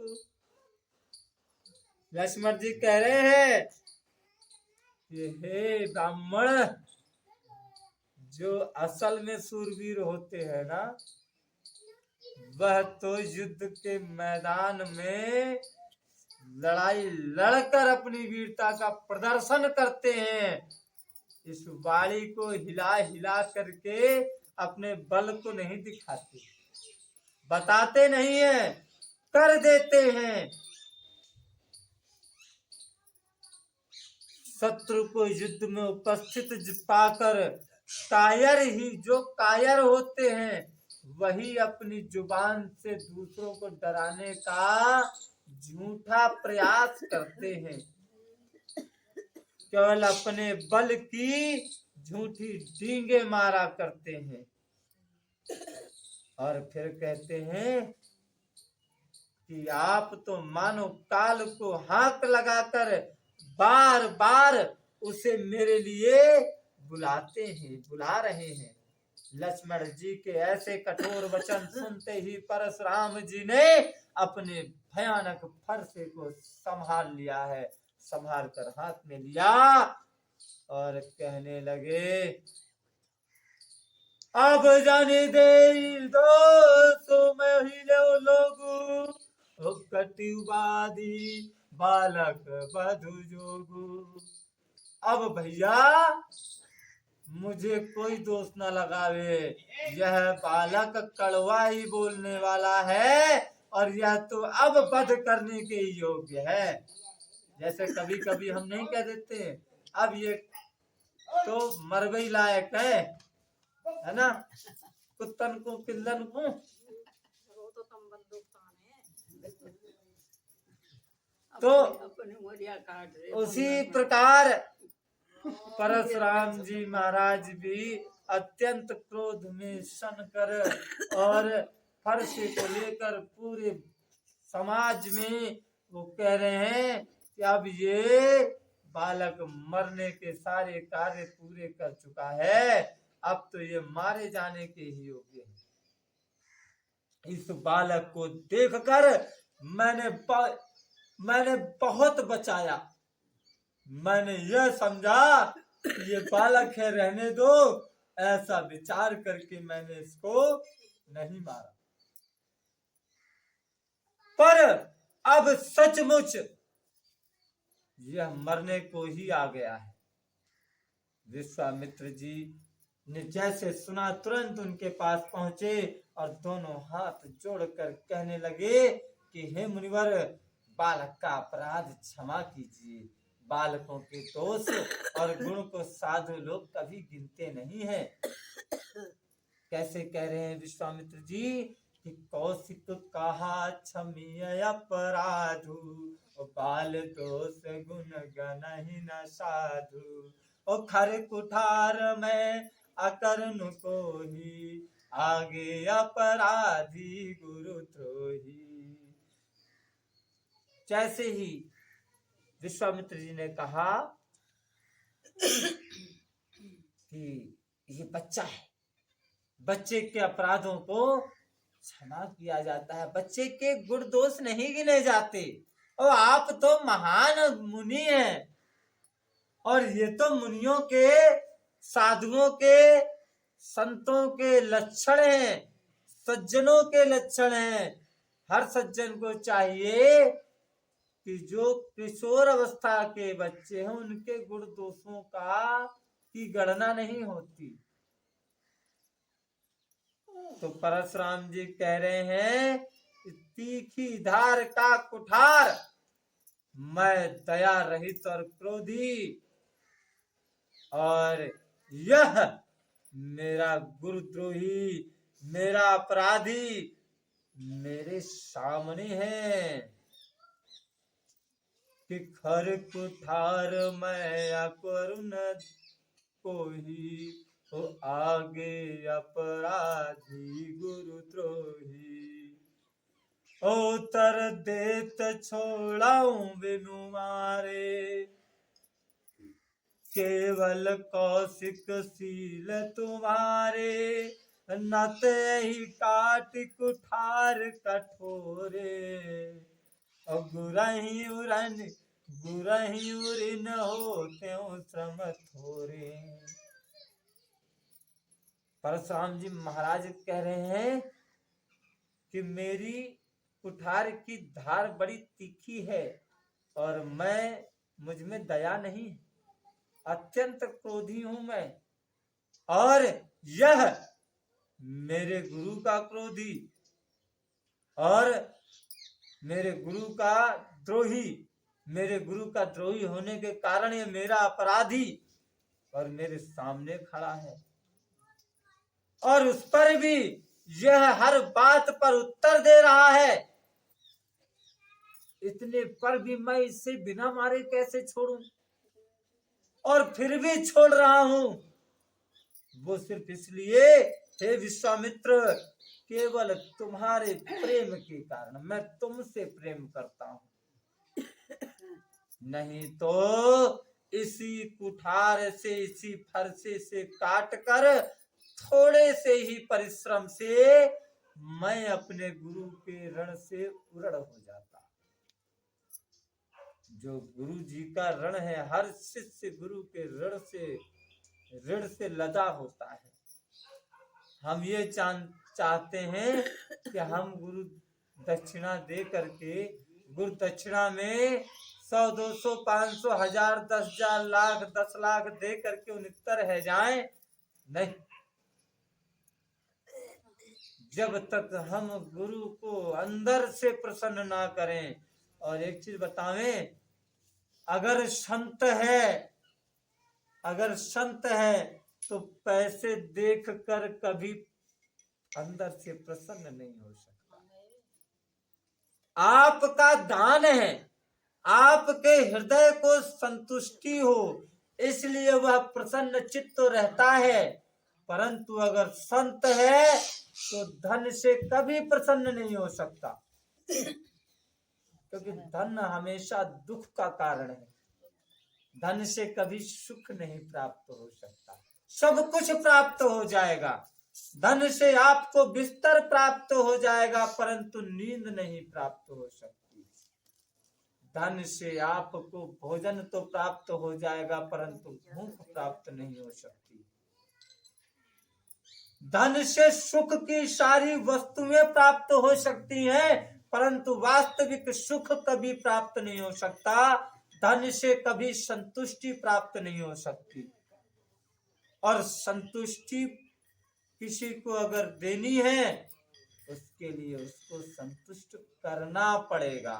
लक्ष्मण जी कह रहे हैं कि हे ब्राह्मण, जो असल में सूरवीर होते हैं ना, वह तो युद्ध के मैदान में लड़ाई लड़कर अपनी वीरता का प्रदर्शन करते हैं। इस वाणी को हिला हिला करके अपने बल को नहीं दिखाते, बताते नहीं है, कर देते हैं। शत्रु को युद्ध में उपस्थित पाकर जो कायर होते हैं वही अपनी जुबान से दूसरों को डराने का झूठा प्रयास करते हैं, केवल अपने बल की झूठी डींगे मारा करते हैं और फिर कहते हैं कि आप तो मानो काल को हाथ लगाकर बार बार उसे मेरे लिए बुला रहे हैं। लक्ष्मण जी के ऐसे कठोर वचन सुनते ही परशुराम जी ने अपने भयानक फरसे को संभाल कर हाथ में लिया और कहने लगे, अब जाने दे दो महिले लोगु कटिवादी बालक बधु जोगु। अब भैया मुझे कोई दोष न लगावे, यह बालक कड़वा ही बोलने वाला है और यह तो अब वध करने के योग्य है। जैसे कभी कभी हम नहीं कह देते अब ये तो मरबई लायक है ना, कुत्तन को पिल्लन को। तो उसी प्रकार परशुराम जी महाराज भी अत्यंत क्रोध में सन कर और फरसे को लेकर पूरे समाज में वो कह रहे हैं कि अब ये बालक मरने के सारे कार्य पूरे कर चुका है, अब तो ये मारे जाने के ही योग्य है। इस बालक को देखकर मैंने बहुत बचाया, मैंने यह समझा ये बालक है रहने दो, ऐसा विचार करके मैंने इसको नहीं मारा। पर अब सचमुच यह मरने को ही आ गया है। विश्वामित्र जी ने जैसे सुना तुरंत उनके पास पहुंचे और दोनों हाथ जोड़कर कहने लगे कि हे मुनिवर, बालक का अपराध क्षमा कीजिए। बालकों के दोष और गुण को साधु लोग कभी गिनते नहीं हैं। कैसे कह रहे हैं विश्वामित्र जी कि कौशिक कहा क्षमीय अपराधु, बाल दोष गुण गनहि न साधु। ओ खर कुठार में अकर्ण को ही, आगे अपराधी गुरु द्रोही। जैसे ही विश्वामित्र जी ने कहा कि ये बच्चा है, बच्चे के अपराधों को क्षमा किया जाता है, बच्चे के गुण दोष नहीं गिने जाते, और आप तो महान मुनि हैं और ये तो मुनियों के, साधुओं के, संतों के लक्षण हैं, सज्जनों के लक्षण हैं। हर सज्जन को चाहिए कि जो किशोर अवस्था के बच्चे हैं उनके गुण दोषों की गणना नहीं होती। तो परशुराम जी कह रहे हैं, तीखी धार का कुठार, मैं दया रहित और क्रोधी, और यह मेरा गुरुद्रोही, मेरा अपराधी मेरे सामने है कि खर कुठार मैं अकरुण कोही, हो आगे अपराधी गुरुद्रोही। उत्तर देत छोड़ाऊं बिनु मारे, केवल कौशिक सील तुम्हारे। नत ही काट कुठार कठोरे, गुरहि उरिन होते श्रम थोरे। परशुराम जी महाराज कह रहे हैं कि मेरी कुठार की धार बड़ी तीखी है और मुझ में दया नहीं, अत्यंत क्रोधी हूं मैं, और यह मेरे गुरु का क्रोधी और मेरे गुरु का द्रोही, मेरे गुरु का द्रोही होने के कारण ये मेरा अपराधी और मेरे सामने खड़ा है, और उस पर भी यह हर बात पर उत्तर दे रहा है, इतने पर भी मैं इसे बिना मारे कैसे छोड़ूं, और फिर भी छोड़ रहा हूं, वो सिर्फ इसलिए हे विश्वामित्र, केवल तुम्हारे प्रेम के कारण, मैं तुमसे प्रेम करता हूं, नहीं तो इसी कुठार से, इसी फरसे से काट कर थोड़े से ही परिश्रम से मैं अपने गुरु के ऋण से उऋण हो जाता। जो गुरु जी का ऋण है, हर शिष्य गुरु के ऋण से लदा होता है। हम ये चाहते हैं कि हम गुरु दक्षिणा दे करके, गुरु दक्षिणा में 100, 200, 500, 1000, 10,000, लाख, 10 लाख दे करके उन्नतर है जाएं, नहीं। जब तक हम गुरु को अंदर से प्रसन्न ना करें। और एक चीज बतावें, अगर संत है तो पैसे देख कर कभी अंदर से प्रसन्न नहीं हो सकता। आपका दान है, आपके हृदय को संतुष्टि हो, इसलिए वह प्रसन्न चित्त तो रहता है। परंतु अगर संत है तो धन से कभी प्रसन्न नहीं हो सकता, क्योंकि धन हमेशा दुख का कारण है। धन से कभी सुख नहीं प्राप्त हो सकता। सब कुछ प्राप्त हो जाएगा, धन से आपको बिस्तर प्राप्त हो जाएगा, परंतु नींद नहीं प्राप्त हो सकती। धन से आपको भोजन तो प्राप्त हो जाएगा, परंतु भूख प्राप्त नहीं हो सकती। धन से सुख की सारी वस्तुएं प्राप्त हो सकती हैं, परंतु वास्तविक सुख कभी प्राप्त नहीं हो सकता। धन से कभी संतुष्टि प्राप्त नहीं हो सकती, और संतुष्टि किसी को अगर देनी है, उसके लिए उसको संतुष्ट करना पड़ेगा।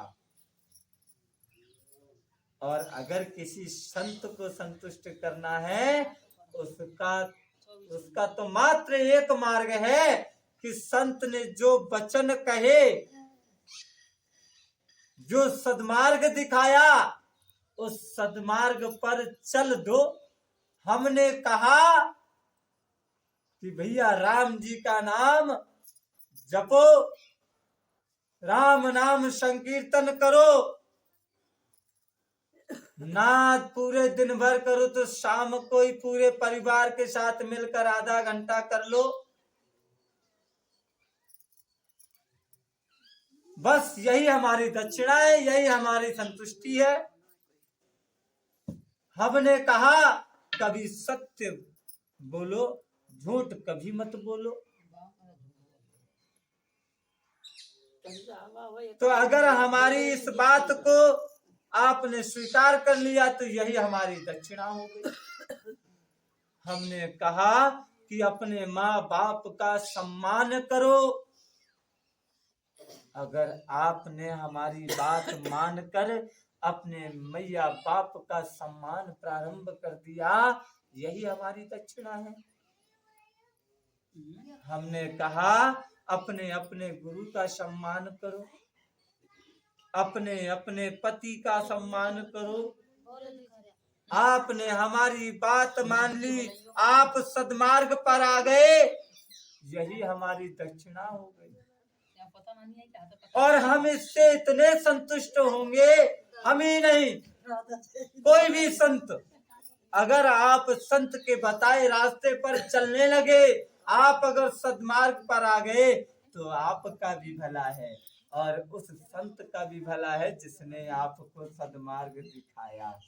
और अगर किसी संत को संतुष्ट करना है, उसका तो मात्र एक मार्ग है कि संत ने जो वचन कहे, जो सद्मार्ग दिखाया, उस सद्मार्ग पर चल दो। हमने कहा कि भैया राम जी का नाम जपो, राम नाम संकीर्तन करो, नाद पूरे दिन भर करो तो शाम को ही पूरे परिवार के साथ मिलकर आधा घंटा कर लो। बस यही हमारी दक्षिणा है, यही हमारी संतुष्टि है। हमने कहा कभी सत्य बोलो, झूठ कभी मत बोलो। तो अगर हमारी इस बात को आपने स्वीकार कर लिया तो यही हमारी दक्षिणा हो गई। हमने कहा कि अपने माँ बाप का सम्मान करो। अगर आपने हमारी बात मानकर अपने मैया बाप का सम्मान प्रारंभ कर दिया, यही हमारी दक्षिणा है। हमने कहा अपने अपने गुरु का सम्मान करो, अपने अपने पति का सम्मान करो। आपने हमारी बात मान ली, आप सद्मार्ग पर आ गए, यही हमारी दक्षिणा हो गई। और हम इससे इतने संतुष्ट होंगे, हम ही नहीं, कोई भी संत। अगर आप संत के बताए रास्ते पर चलने लगे, आप अगर सद्मार्ग पर आ गए, तो आपका भी भला है और उस संत का भी भला है जिसने आपको सद्मार्ग दिखाया।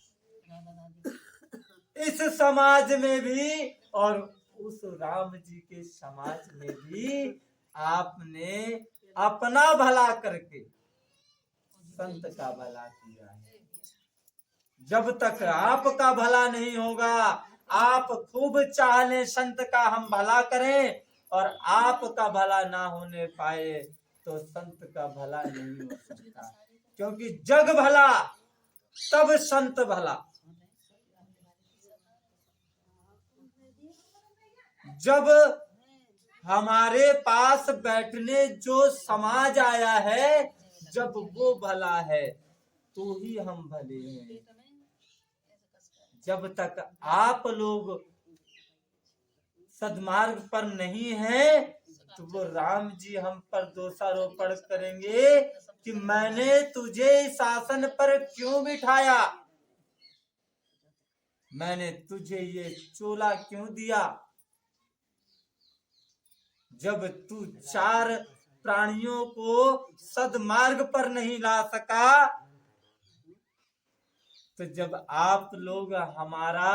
इस समाज में भी और उस राम जी के समाज में भी आपने अपना भला करके संत का भला किया है। जब तक आपका भला नहीं होगा, आप खूब चाह लें संत का हम भला करें और आपका भला ना होने पाए, तो संत का भला नहीं हो सकता। क्योंकि जग भला तब संत भला। जब हमारे पास बैठने जो समाज आया है, जब वो भला है तो ही हम भले हैं। जब तक आप लोग सद्मार्ग पर नहीं हैं, तो वो राम जी हम पर दोषारोपण करेंगे कि मैंने तुझे इस आसन पर क्यों बिठाया, मैंने तुझे ये चोला क्यों दिया। जब तू चार प्राणियों को सद्मार्ग पर नहीं ला सका, तो जब आप लोग हमारा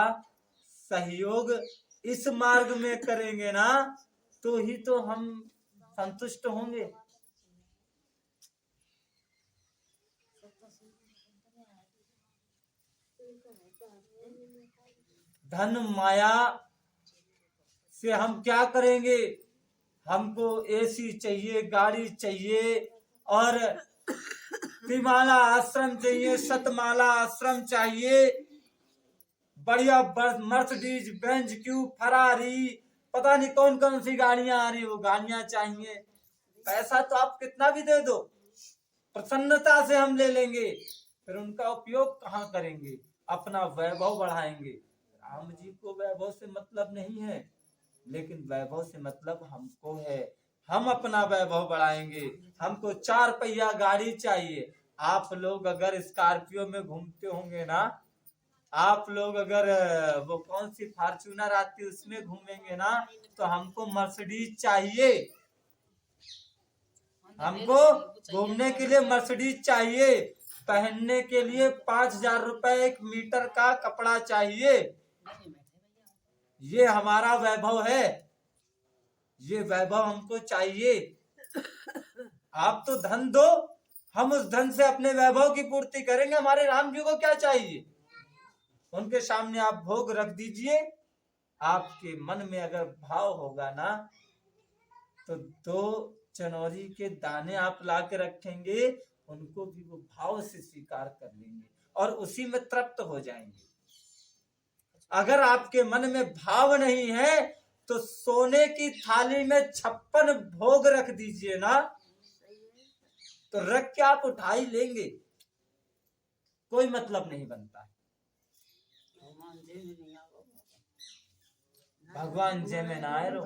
सहयोग इस मार्ग में करेंगे ना, तो ही तो हम संतुष्ट होंगे। धन माया से हम क्या करेंगे? हमको एसी चाहिए, गाड़ी चाहिए, और त्रिमाला आश्रम चाहिए, शतमाला आश्रम चाहिए, बढ़िया मर्सिडीज, बेंज, क्यू, फरारी, पता नहीं कौन कौन सी गाड़ियां आ रही, वो गाड़ियां चाहिए। पैसा तो आप कितना भी दे दो, प्रसन्नता से हम ले लेंगे, फिर उनका उपयोग कहाँ करेंगे? अपना वैभव बढ़ाएंगे। राम जी को वैभव से मतलब नहीं है, लेकिन वैभव से मतलब हमको है। हम अपना वैभव बढ़ाएंगे। हमको 4 पहिया गाड़ी चाहिए। आप लोग अगर स्कॉर्पियो में घूमते होंगे ना, आप लोग अगर वो कौन सी फॉर्च्यूनर आती है उसमें घूमेंगे ना, तो हमको मर्सिडीज चाहिए। हमको घूमने के लिए मर्सिडीज चाहिए, पहनने के लिए 5,000 रुपए 1 मीटर का कपड़ा चाहिए। ये हमारा वैभव है, ये वैभव हमको चाहिए। आप तो धन दो, हम उस धन से अपने वैभव की पूर्ति करेंगे। हमारे राम जी को क्या चाहिए? उनके सामने आप भोग रख दीजिए। आपके मन में अगर भाव होगा ना, तो 2 चनौरी के दाने आप ला के रखेंगे, उनको भी वो भाव से स्वीकार कर लेंगे और उसी में तृप्त हो जाएंगे। अगर आपके मन में भाव नहीं है, तो सोने की थाली में 56 भोग रख दीजिए ना, तो रख के आप उठा ही लेंगे, कोई मतलब नहीं बनता है। भगवान जय में नायरो।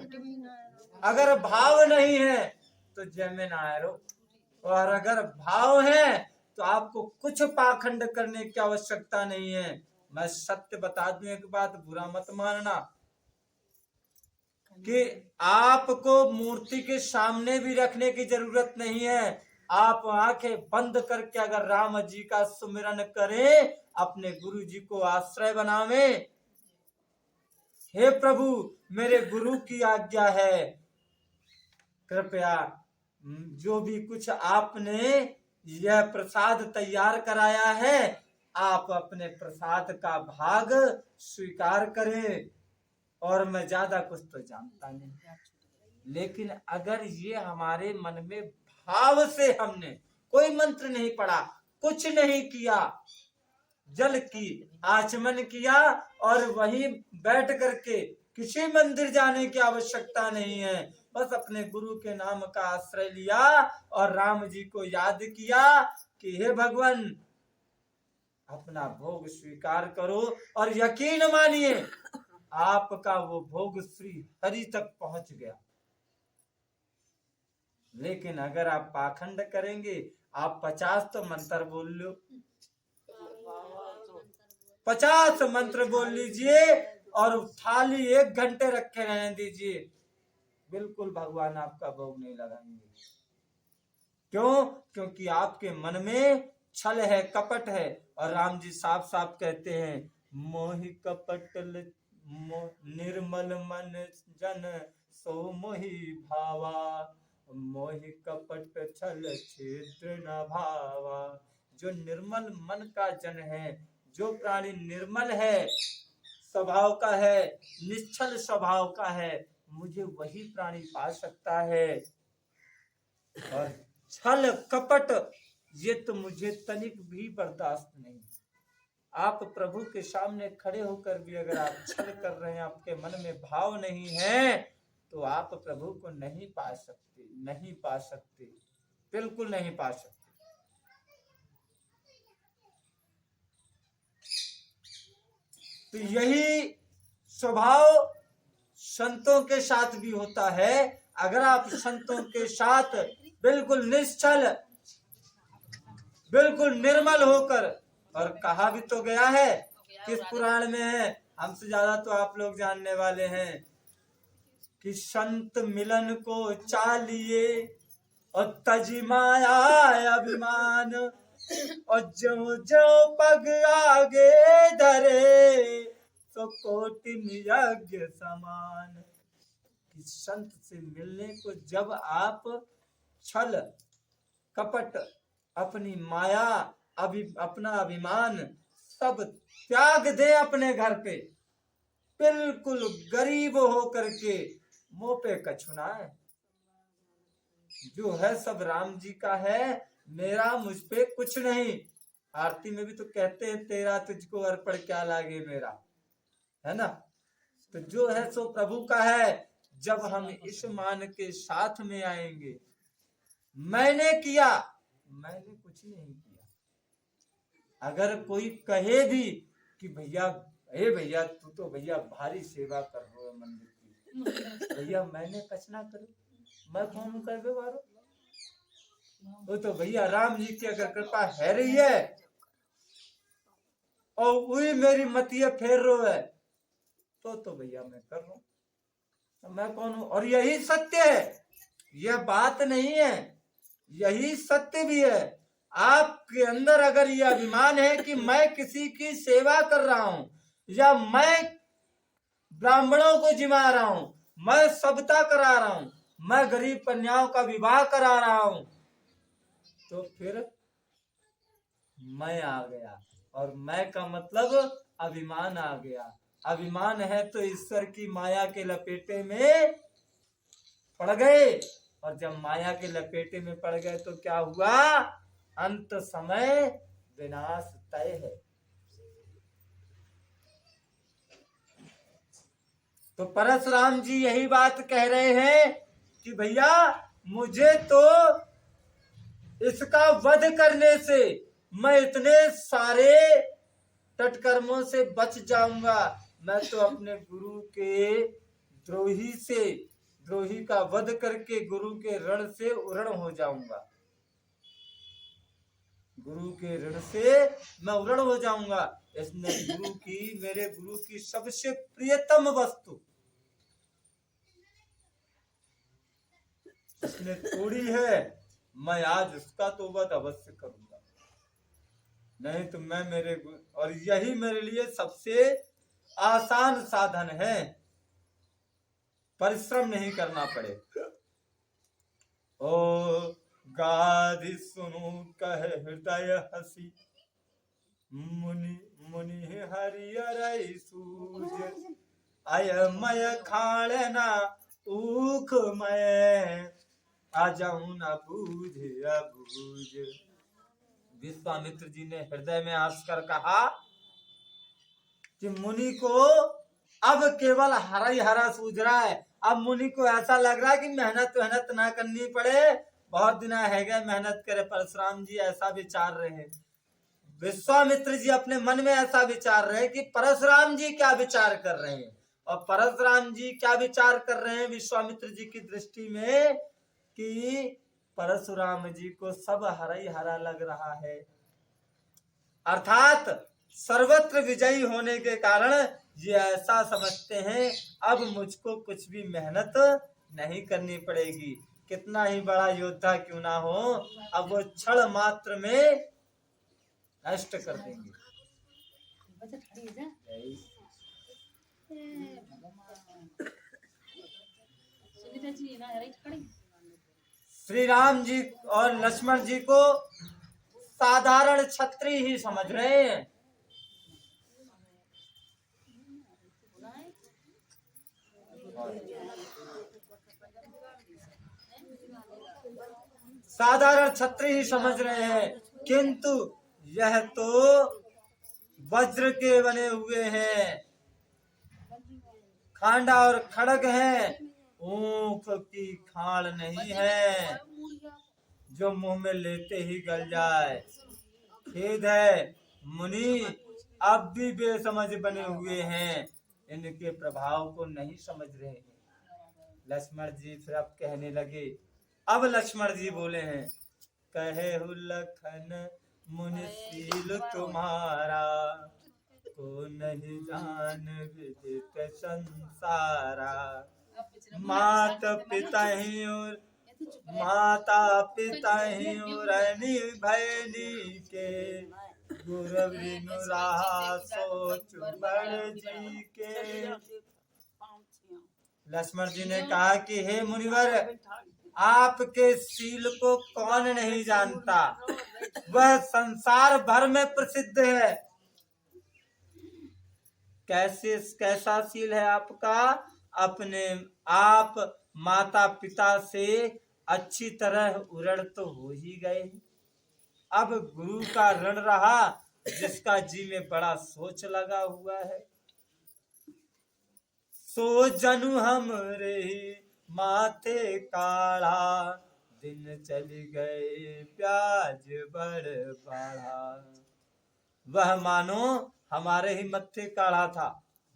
अगर भाव नहीं है तो जय में नायरो, और अगर भाव है तो आपको कुछ पाखंड करने की आवश्यकता नहीं है। मैं सत्य बता दूं एक बात, बुरा मत मानना, कि आपको मूर्ति के सामने भी रखने की जरूरत नहीं है। आप आंखें बंद करके अगर राम जी का सुमिरन करें, अपने गुरु जी को आश्रय बनावें, हे प्रभु मेरे गुरु की आज्ञा है, कृपया जो भी कुछ आपने यह प्रसाद तैयार कराया है, आप अपने प्रसाद का भाग स्वीकार करें। और मैं ज्यादा कुछ तो जानता नहीं, लेकिन अगर ये हमारे मन में भाव से, हमने कोई मंत्र नहीं पढ़ा, कुछ नहीं किया, जल की आचमन किया और वहीं बैठ करके, किसी मंदिर जाने की आवश्यकता नहीं है, बस अपने गुरु के नाम का आश्रय लिया और राम जी को याद किया कि हे भगवान अपना भोग स्वीकार करो, और यकीन मानिए आपका वो भोग श्री हरि तक पहुंच गया। लेकिन अगर आप पाखंड करेंगे, आप 50 तो मंत्र बोल लो, 50 मंत्र बोल लीजिए और थाली 1 घंटे रखे रहने दीजिए, बिल्कुल भगवान आपका भोग नहीं लगाएंगे। क्यों? क्योंकि आपके मन में छल है, कपट है। और राम जी साफ साफ कहते हैं, मोहि कपट निर्मल मन जन सो मोहि भावा, मोहि कपट छल छिद्र न भावा। जो निर्मल मन का जन है, जो प्राणी निर्मल है, स्वभाव का है, निश्चल स्वभाव का है, मुझे वही प्राणी पा सकता है। और छल कपट ये तो मुझे तनिक भी बर्दाश्त नहीं। आप प्रभु के सामने खड़े होकर भी अगर आप छल कर रहे हैं, आपके मन में भाव नहीं है, तो आप प्रभु को नहीं पा सकते, नहीं पा सकते, बिल्कुल नहीं पा सकते। तो यही स्वभाव संतों के साथ भी होता है। अगर आप संतों के साथ बिल्कुल निश्चल, बिल्कुल निर्मल होकर, और कहा भी तो गया है, किस पुराण में है, हमसे ज्यादा तो आप लोग जानने वाले हैं, कि संत मिलन को चालिए और तजी माया अभिमान, और जो जो पग आगे धरे तो कोटि यज्ञ समान। कि संत से मिलने को जब आप छल कपट, अपनी माया, अपना अभिमान सब त्याग दे अपने घर पे, बिल्कुल गरीब होकर के मुंह पे कछुना है, जो है सब राम जी का है, मेरा मुझ पे कुछ नहीं। आरती में भी तो कहते हैं, तेरा तुझको अर्पण क्या लागे मेरा, है ना। तो जो है सो प्रभु का है। जब हम इस मान के साथ में आएंगे, मैंने किया, मैंने कुछ नहीं किया। अगर कोई कहे भी कि भैया, हे भैया तू तो भैया भारी सेवा कर रहे हो मंदिर की, भैया मैंने कछ ना करूं, मैं कौन कर दे बारो, वो तो भैया राम जी की अगर कृपा है रही है और वही मेरी मतिया फेर रो है, तो भैया मैं कर रहा हूं, मैं कौन हूं। और यही सत्य है, यह बात नहीं है, यही सत्य भी है। आपके अंदर अगर यह अभिमान है कि मैं किसी की सेवा कर रहा हूं, या मैं ब्राह्मणों को जिमा रहा हूं, मैं सबता करा रहा हूं, मैं गरीब कन्याओं का विवाह करा रहा हूं, तो फिर मैं आ गया। और मैं का मतलब अभिमान आ गया। अभिमान है तो ईश्वर की माया के लपेटे में पड़ गए, और जब माया के लपेटे में पड़ गए तो क्या हुआ, अंत समय विनाश तय है। तो परशुराम जी यही बात कह रहे हैं कि भैया मुझे तो इसका वध करने से मैं इतने सारे तटकर्मों से बच जाऊंगा, मैं तो अपने गुरु के द्रोही का वध करके गुरु के ऋण से उऋण हो जाऊंगा, गुरु के ऋण से मैं उऋण हो जाऊंगा। इसने मेरे गुरु की सबसे प्रियतम वस्तु इसने तोड़ी है, मैं आज उसका तो वध अवश्य करूंगा, नहीं तो मैं और यही मेरे लिए सबसे आसान साधन है, परिश्रम नहीं करना पड़े। ओ गाधि सुनु कह हृदय हसी, मुनि मुनि हरियर सूज, अय मय खाड़ना ऊख मय, आ जाऊं न बूझे अबूझ। विश्वामित्र जी ने हृदय में हंसकर कहा कि मुनि को अब केवल हरा ही हरा सूझ रहा है। अब मुनि को ऐसा लग रहा है कि मेहनत ना करनी पड़े, बहुत दिन है गए मेहनत करे। परशुराम जी ऐसा विचार रहे हैं, विश्वामित्र जी अपने मन में ऐसा विचार रहे कि परशुराम जी क्या विचार कर रहे हैं, और परशुराम जी क्या विचार कर रहे हैं विश्वामित्र जी की दृष्टि में, कि परशुराम जी को सब हरा ही हरा लग रहा है, अर्थात सर्वत्र विजयी होने के कारण ये ऐसा समझते हैं अब मुझको कुछ भी मेहनत नहीं करनी पड़ेगी, कितना ही बड़ा योद्धा क्यों ना हो, अब वो क्षण मात्र में नष्ट कर देंगे। श्री राम जी और लक्ष्मण जी को साधारण छत्री ही समझ रहे हैं, साधारण छत्री ही समझ रहे हैं, किंतु यह तो वज्र के बने हुए हैं, खांडा और खड़ग हैं, ऊख की खाड़ नहीं है जो मुंह में लेते ही गल जाए। खेद है मुनि अब भी बेसमझ बने हुए हैं, इनके प्रभाव को नहीं समझ रहे हैं। लक्ष्मण जी फिर अब कहने लगे। अब लक्ष्मण जी बोले हैं, कहे लखन मुनिशील तुम्हारा, को नहीं जान विदित संसारा। माता पिता ही और रैनी भैनी के, गुरु विनु रहा सोच बड़ जी के। लक्ष्मण जी ने कहा कि हे मुनिवर, आपके शील को कौन नहीं जानता, वह संसार भर में प्रसिद्ध है। कैसा शील है आपका? अपने आप माता पिता से अच्छी तरह उरण तो हो ही गए, अब गुरु का ऋण रहा जिसका जी में बड़ा सोच लगा हुआ है। सो जनु हमरे माथे काढ़ा, दिन चली गए ब्याज बड़ बढ़ा। वह मानो हमारे ही मत्थे काढ़ा था,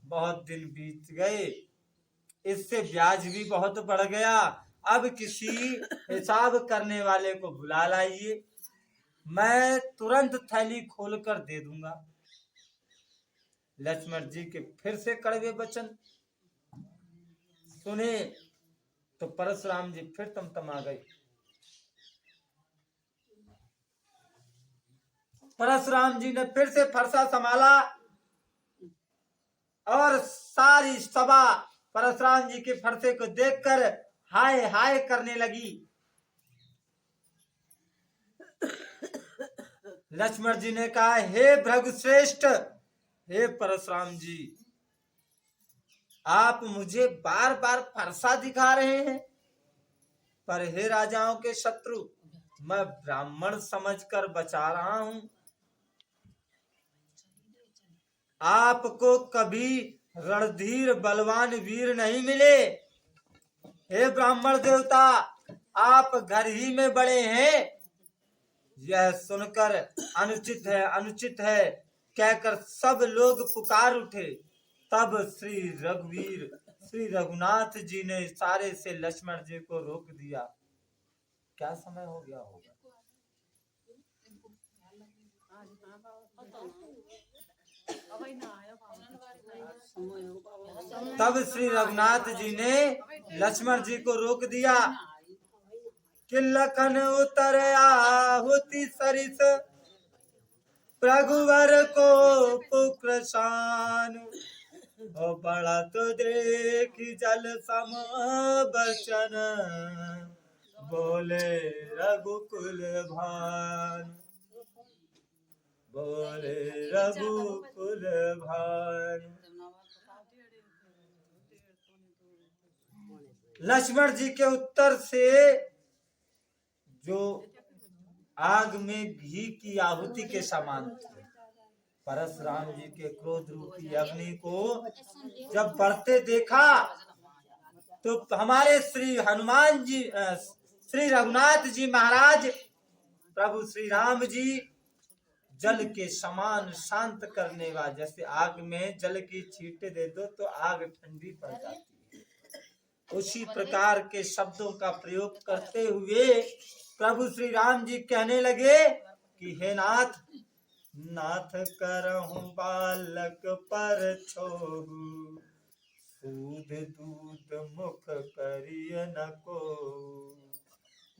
बहुत दिन बीत गए, इससे ब्याज भी बहुत बढ़ गया। अब किसी हिसाब करने वाले को बुला लाइए, मैं तुरंत थैली खोलकर दे दूंगा। लक्ष्मण जी के फिर से कड़वे वचन सुने तो परशुराम जी फिर तमतमा गए। परशुराम जी ने फिर से फरसा संभाला और सारी सभा परशुराम जी के फरसे को देखकर हाय हाय करने लगी। लक्ष्मण जी ने कहा, हे भृगुश्रेष्ठ, हे परशुराम जी, आप मुझे बार बार फरसा दिखा रहे हैं, पर हे राजाओं के शत्रु, मैं ब्राह्मण समझकर बचा रहा हूं। आपको कभी रणधीर बलवान वीर नहीं मिले। हे ब्राह्मण देवता, आप घर ही में बड़े हैं, यह सुनकर अनुचित है कहकर सब लोग पुकार उठे। तब श्री रघुनाथ जी ने इशारे से लक्ष्मण जी को रोक दिया। क्या समय हो गया होगा? तब श्री रघुनाथ जी ने लक्ष्मण जी को रोक दिया कि लखन उतर आहुति सरिस, रघुवर को पुक्रशान, ओ बड़ा तो देख जल सम बचन, बोले रघुकुल भान, बोले रघुकुल भान। लक्ष्मण जी के उत्तर से जो आग में घी की आहुति के समान थे, परशुराम जी के क्रोध रूपी अग्नि को जब बढ़ते देखा तो हमारे श्री हनुमान जी, श्री रघुनाथ जी महाराज, प्रभु श्री राम जी जल के समान शांत करने वाले, जैसे आग में जल की छींटे दे दो तो आग ठंडी पड़ जाती है, उसी प्रकार के शब्दों का प्रयोग करते हुए प्रभु श्री राम जी कहने लगे कि हे नाथ, नाथ करहु बालक पर छोहु, सूद दूत मुख करिय न को,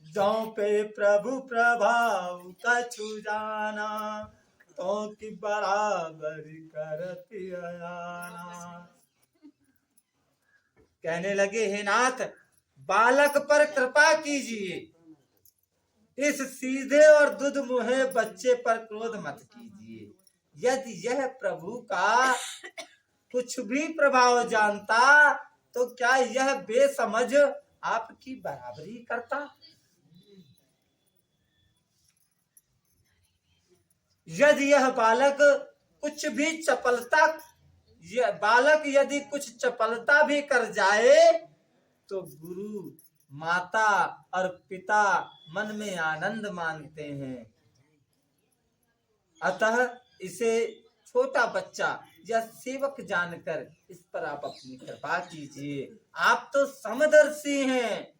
जौ पे प्रभु प्रभाव कछु जाना, तो की बराबर करती आना। कहने लगे, हे नाथ, बालक पर कृपा कीजिए, इस सीधे और दुध मुहे बच्चे पर क्रोध मत कीजिए। यदि यह प्रभु का कुछ भी प्रभाव जानता तो क्या यह बेसमझ आपकी बराबरी करता? यदि यह बालक कुछ भी बालक यदि कुछ चपलता भी कर जाए तो गुरु, माता और पिता मन में आनंद मानते हैं। अतः इसे छोटा बच्चा या सेवक जानकर इस पर आप अपनी कृपा कीजिए। आप तो समदर्शी हैं,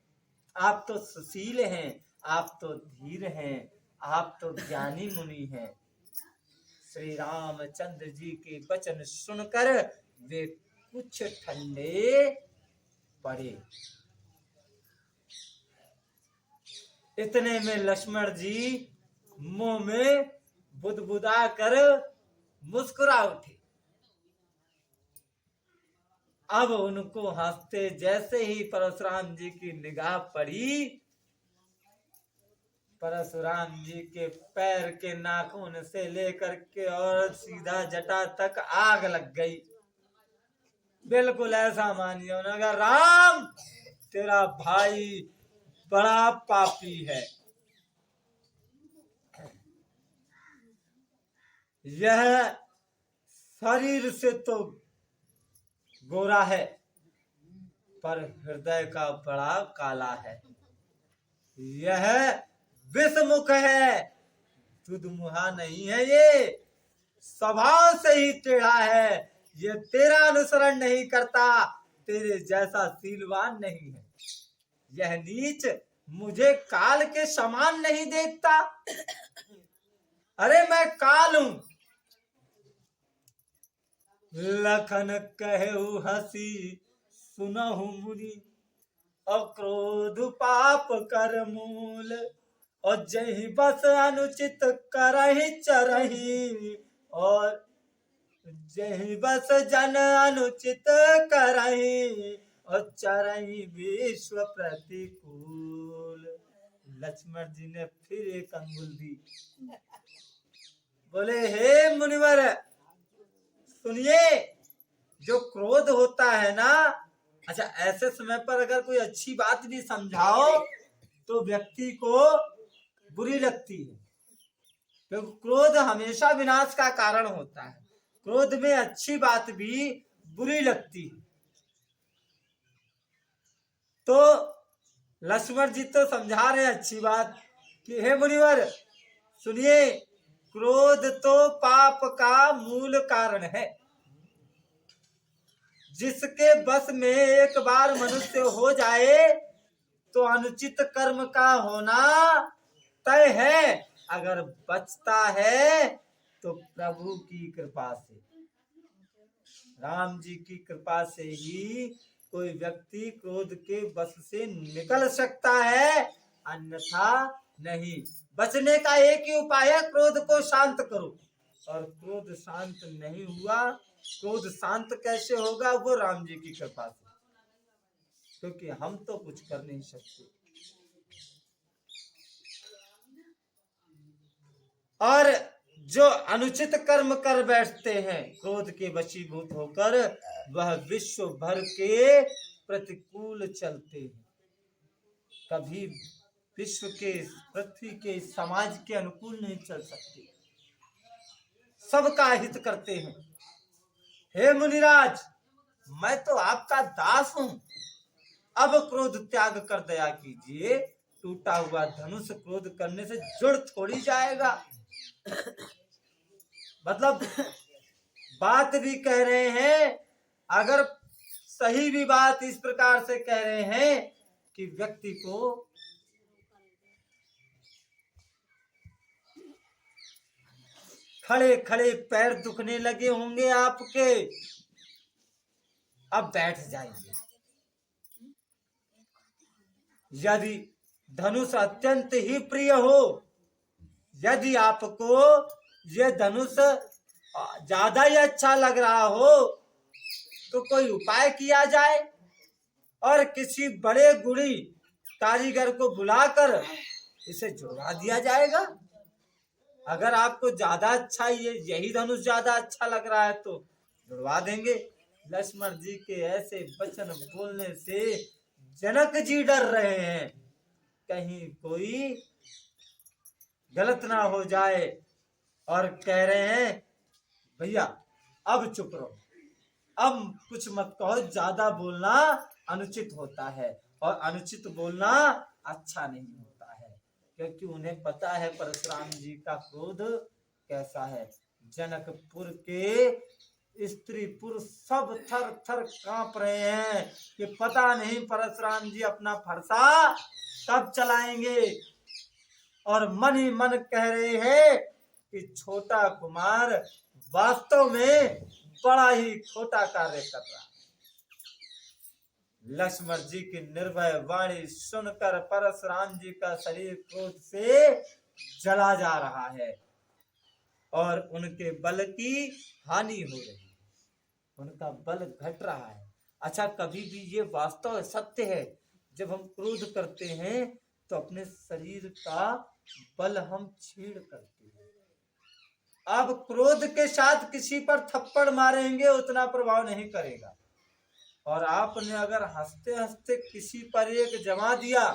आप तो सुशील हैं, आप तो धीर हैं, आप तो ज्ञानी मुनि हैं। श्री रामचंद्र जी के वचन सुनकर वे कुछ ठंडे पड़े। इतने में लक्ष्मण जी मुंह में बुदबुदा कर मुस्कुरा उठे। अब उनको हंसते जैसे ही परशुराम जी की निगाह पड़ी, परशुराम जी के पैर के नाखून से लेकर के और सीधा जटा तक आग लग गई। बिल्कुल ऐसा मानिए उन्होंने कहा, राम तेरा भाई बड़ा पापी है। यह शरीर से तो गोरा है, पर हृदय का बड़ा काला है। यह विषमुख है, दुधमुहा नहीं है। ये स्वभाव से ही टेढ़ा है। ये तेरा अनुसरण नहीं करता, तेरे जैसा शीलवान नहीं है। यह नीच मुझे काल के समान नहीं देखता। अरे मैं काल हूं। लखन कहु हसी सुनहु मुनि, अक्रोध पाप कर मूल। और जही बस अनुचित करहि चरहि, और जही बस जन अनुचित करहि, और चरहि विश्व प्रतिकूल। लक्ष्मण जी ने फिर एक अंगुल दी। बोले, हे मुनिवर सुनिए, जो क्रोध होता है ना, अच्छा ऐसे समय पर अगर कोई अच्छी बात भी समझाओ तो व्यक्ति को बुरी लगती है, क्योंकि क्रोध हमेशा विनाश का कारण होता है। क्रोध में अच्छी बात भी बुरी लगती है। तो लक्ष्मण जी तो समझा रहे हैं अच्छी बात कि हे मुनिवर सुनिए, क्रोध तो पाप का मूल कारण है। जिसके बस में एक बार मनुष्य हो जाए तो अनुचित कर्म का होना तय है। अगर बचता है तो प्रभु की कृपा से, राम जी की कृपा से ही कोई व्यक्ति क्रोध के बस से निकल सकता है, अन्यथा नहीं। बचने का एक ही उपाय है, क्रोध को शांत करो। और क्रोध शांत नहीं हुआ, क्रोध शांत कैसे होगा? वो राम जी की कृपा से, क्योंकि हम तो कुछ कर नहीं सकते। और जो अनुचित कर्म कर बैठते हैं क्रोध के वशीभूत होकर, वह विश्व भर के प्रतिकूल चलते हैं। कभी विश्व के, पृथ्वी के, समाज के अनुकूल नहीं चल सकते, सबका हित करते हैं। हे मुनिराज, मैं तो आपका दास हूं, अब क्रोध त्याग कर दया कीजिए। टूटा हुआ धनुष क्रोध करने से जुड़ थोड़ी जाएगा। मतलब बात भी कह रहे हैं, अगर सही भी बात इस प्रकार से कह रहे हैं कि व्यक्ति को खड़े खड़े पैर दुखने लगे होंगे आपके, अब बैठ जाइए। यदि धनुष अत्यंत ही प्रिय हो, यदि आपको ये धनुष ज्यादा ही अच्छा लग रहा हो, तो कोई उपाय किया जाए और किसी बड़े गुणी कारीगर को बुलाकर इसे जुड़वा दिया जाएगा। अगर आपको ज्यादा अच्छा यही धनुष ज्यादा अच्छा लग रहा है तो जुड़वा देंगे। लक्ष्मण जी के ऐसे वचन बोलने से जनक जी डर रहे हैं, कहीं कोई गलत ना हो जाए, और कह रहे हैं भैया अब चुप रहो, अब कुछ मत कहो, ज्यादा बोलना अनुचित होता है, और अनुचित बोलना अच्छा नहीं होता है, क्योंकि उन्हें पता है परशुराम जी का क्रोध कैसा है। जनकपुर के स्त्री पुरुष सब थर थर कांप रहे हैं कि पता नहीं परशुराम जी अपना फरसा कब चलाएंगे, और मन ही मन कह रहे हैं कि छोटा कुमार वास्तव में बड़ा ही छोटा कार्य कर रहा है। लक्ष्मण जी की निर्भय वाणी सुनकर परशुराम जी का शरीर क्रोध से जला जा रहा है और उनके बल की हानि हो रही है, उनका बल घट रहा है। अच्छा, कभी भी ये वास्तव सत्य है, जब हम क्रोध करते हैं तो अपने शरीर का बल हम छीड़ करते हैं। अब क्रोध के साथ किसी पर थप्पड़ मारेंगे उतना प्रभाव नहीं करेगा, और आपने अगर हंसते हंसते किसी पर एक जमा दिया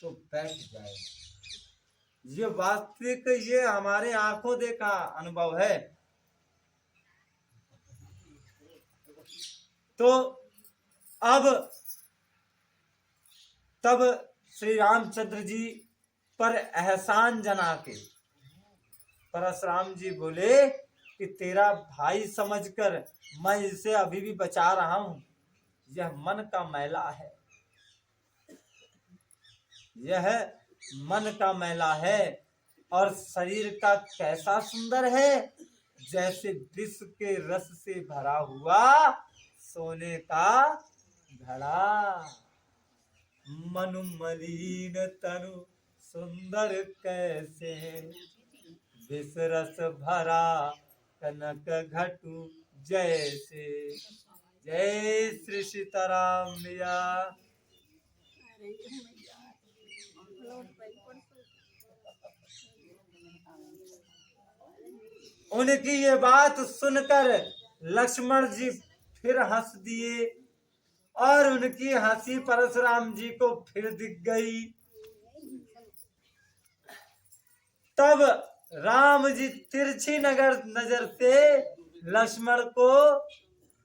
तो बैठ जाएगा। ये वास्तविक, ये हमारे आंखों देखा अनुभव है। तो अब तब श्री रामचंद्र जी पर एहसान जना के परशुराम जी बोले कि तेरा भाई समझकर मैं इसे अभी भी बचा रहा हूं, यह मन का मैला है, यह मन का मैला है, और शरीर का कैसा सुंदर है, जैसे विष के रस से भरा हुआ सोने का घड़ा। मनु मलिन तनु सुंदर कैसे, विष रस भरा कनक घटु जैसे। जय श्री सीताराम मैया। उनकी ये बात सुनकर लक्ष्मण जी फिर हंस दिए, और उनकी हंसी परशुराम जी को फिर दिख गई। तब राम जी तिरछी नजर से लक्ष्मण को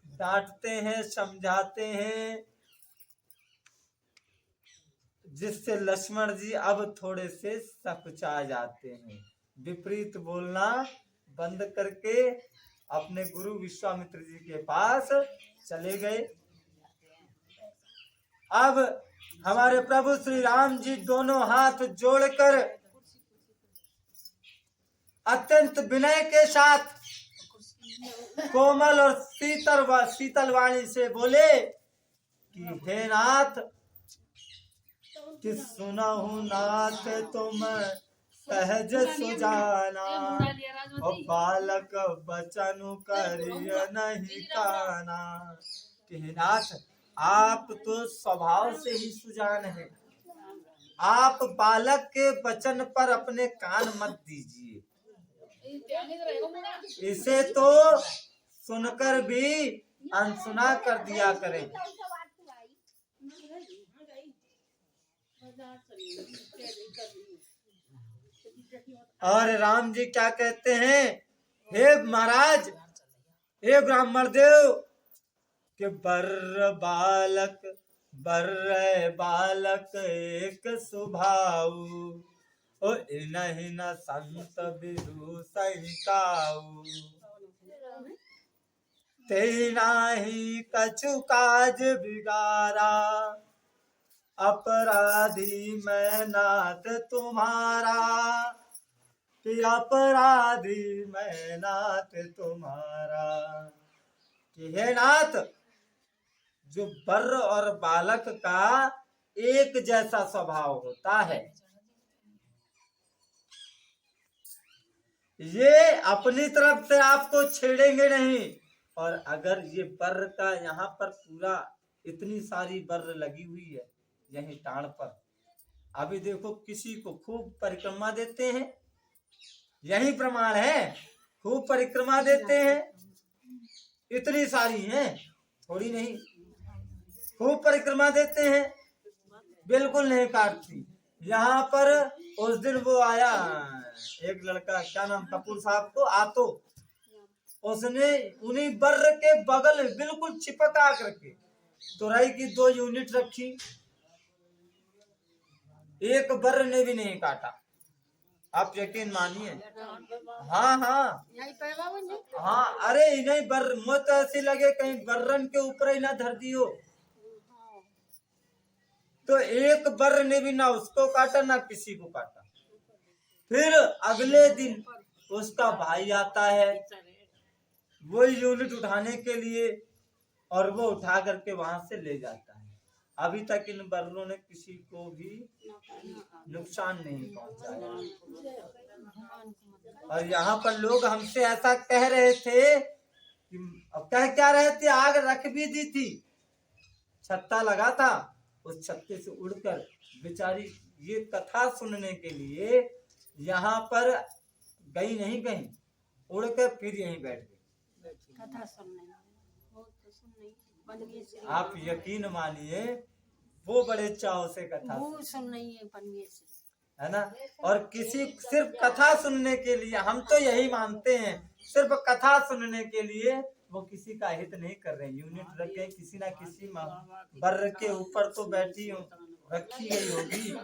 डांटते हैं, समझाते हैं, जिससे लक्ष्मण जी अब थोड़े से सकुचा जाते हैं। विपरीत बोलना बंद करके अपने गुरु विश्वामित्र जी के पास चले गए। अब हमारे प्रभु श्री राम जी दोनों हाथ जोड़कर अत्यंत विनय के साथ कोमल और शीतल वाणी से बोले कि हे नाथ, कि सुनहु नाथ तुम सहज सुजाना, और बालक बचनु करिय नहीं काना। कि हे नाथ, आप तो स्वभाव से ही सुजान हैं, आप बालक के वचन पर अपने कान मत दीजिए, इसे तो सुनकर भी अनसुना कर दिया करें। और राम जी क्या कहते हैं, हे महाराज, हे ब्राह्मण देव, कि बर्र बालक एक सुभाऊ, ओ इनहि न संत विदु सहिकाऊ, तेनाहि कछु काज बिगारा, अपराधी मैं नाथ तुम्हारा, कि अपराधी मैं नाथ तुम्हारा। कि हे नाथ, जो बर्र और बालक का एक जैसा स्वभाव होता है, ये अपनी तरफ से आपको छेड़ेंगे नहीं, और अगर ये बर्र का यहाँ पर पूरा इतनी सारी बर्र लगी हुई है यही टाण पर, अभी देखो किसी को खूब परिक्रमा देते हैं, यही प्रमाण है, खूब परिक्रमा देते हैं, इतनी सारी हैं, थोड़ी नहीं, खूब परिक्रमा देते हैं, बिल्कुल नहीं काटती। यहाँ पर उस दिन वो आया एक लड़का, क्या नाम, कपूर साहब को, आतो, उसने उन्हीं बर्र के बगल बिल्कुल चिपका करके तुरई की 2 यूनिट रखी, एक बर्र ने भी नहीं काटा। आप यकीन मानिए। हाँ हाँ यही पहला बन हाँ, अरे इन्हें बर्र मत ऐसे लगे कहीं बर्रन के ऊपर ही ना धर दियो। तो एक बर्र ने भी ना उसको काटा ना किसी को काटा। फिर अगले दिन उसका भाई आता है वही यूनिट उठाने के लिए, और वो उठा करके वहां से ले जाता है। अभी तक इन बर्रों ने किसी को भी नुकसान नहीं पहुंचाया। और यहाँ पर लोग हमसे ऐसा कह रहे थे कि अब कह क्या रहे थे, आग रख भी दी थी, छत्ता लगा था, उस छत्ते से उड़कर बेचारी ये कथा सुनने के लिए यहाँ पर गई नहीं कहीं, उड़कर फिर यहीं बैठ गई। कथा सुनने वो तो सुनने बनगे से आप यकीन मानिए वो बड़े चाव से कथा वो सुनने है बनगे से है ना। और किसी सिर्फ कथा सुनने के लिए, हम तो यही मानते हैं, सिर्फ कथा सुनने के लिए वो किसी का हित नहीं कर रहे। यूनिट रख के किसी ना किसी बर्र के ऊपर तो बैठी हो, रखी गई होगी।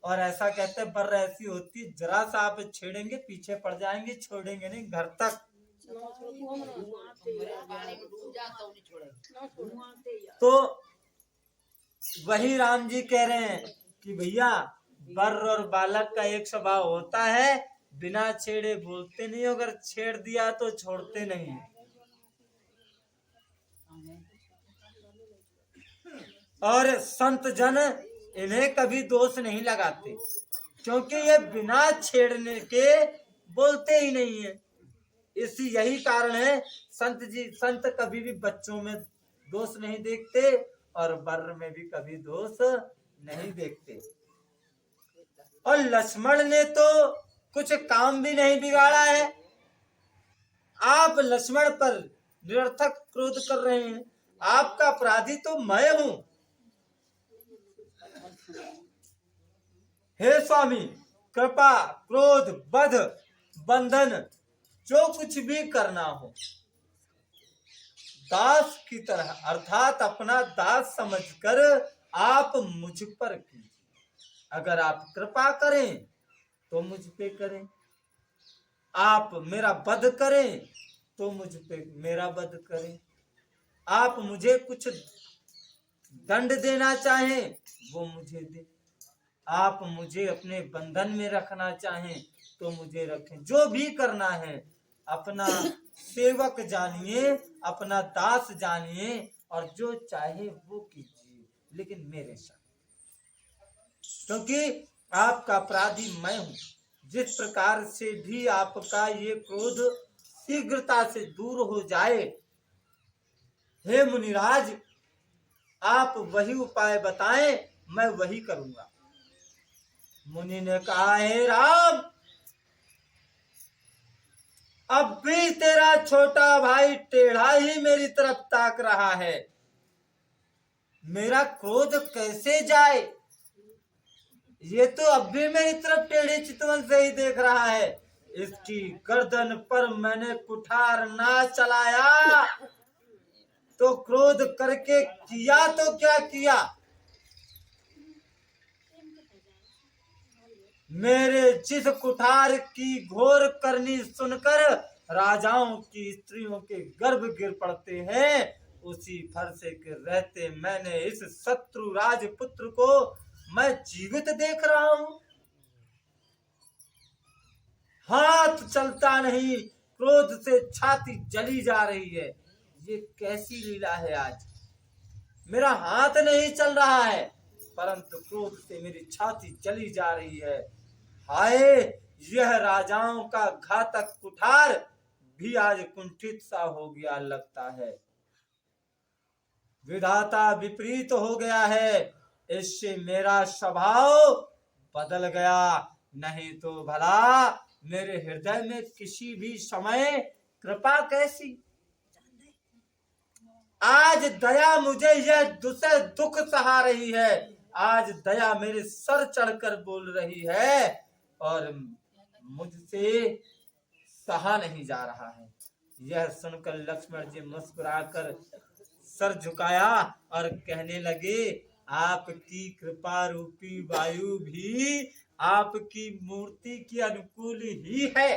और ऐसा कहते हैं बर्र ऐसी होती, जरा सा आप छेड़ेंगे पीछे पड़ जाएंगे, छोड़ेंगे नहीं घर तक। तो वही राम जी कह रहे हैं कि भैया बर्र और बालक का एक स्वभाव होता है, बिना छेड़े बोलते नहीं, अगर छेड़ दिया तो छोड़ते नहीं। और संत जन इन्हें कभी दोष नहीं लगाते, क्योंकि ये बिना छेड़ने के बोलते ही नहीं है। इसी यही कारण है संत कभी भी बच्चों में दोष नहीं देखते और बर्र में भी कभी दोष नहीं देखते। और लक्ष्मण ने तो कुछ काम भी नहीं बिगाड़ा है। आप लक्ष्मण पर निरर्थक क्रोध कर रहे हैं, आपका अपराधी तो मैं हूं। हे स्वामी, कृपा, क्रोध, बध, बंधन, जो कुछ भी करना हो दास की तरह, अर्थात अपना दास समझकर आप मुझ पर कीजिए। अगर आप कृपा करें तो मुझ पे करें, आप मेरा वध करें तो मुझ पे मेरा वध करें, आप मुझे कुछ दंड देना चाहें वो मुझे दे, आप मुझे अपने बंधन में रखना चाहें तो मुझे रखें। जो भी करना है अपना सेवक जानिए, अपना दास जानिए, और जो चाहे वो कीजिए, लेकिन मेरे साथ, क्योंकि आपका अपराधी मैं हूं। जिस प्रकार से भी आपका ये क्रोध शीघ्रता से दूर हो जाए, हे मुनिराज, आप वही उपाय बताएं, मैं वही करूंगा। मुनि ने कहा, हे राम, अब भी तेरा छोटा भाई टेढ़ा ही मेरी तरफ ताक रहा है, मेरा क्रोध कैसे जाए? ये तो अब भी मेरी तरफ टेढ़े चितवन से ही देख रहा है। इसकी गर्दन पर मैंने कुठार ना चलाया तो क्रोध करके किया तो क्या किया? मेरे जिस कुठार की घोर करनी सुनकर राजाओं की स्त्रियों के गर्भ गिर पड़ते हैं, उसी फरसे के रहते मैंने इस शत्रु राजपुत्र को मैं जीवित देख रहा हूं। हाथ चलता नहीं, क्रोध से छाती जली जा रही है। ये कैसी लीला है आज? मेरा हाथ नहीं चल रहा है, परंतु क्रोध से मेरी छाती जली जा रही है। हाय, यह राजाओं का घातक कुठार भी आज कुंठित सा हो गया लगता है। विधाता विपरीत हो गया है, इससे मेरा स्वभाव बदल गया, नहीं तो भला मेरे हृदय में किसी भी समय कृपा कैसी? आज दया मुझे यह दुख सहा रही है, आज दया मेरे सर चढ़कर बोल रही है और मुझसे सहा नहीं जा रहा है। यह सुनकर लक्ष्मण जी मुस्कुराकर सर झुकाया और कहने लगे, आपकी कृपा रूपी वायु भी आपकी मूर्ति के अनुकूल ही है।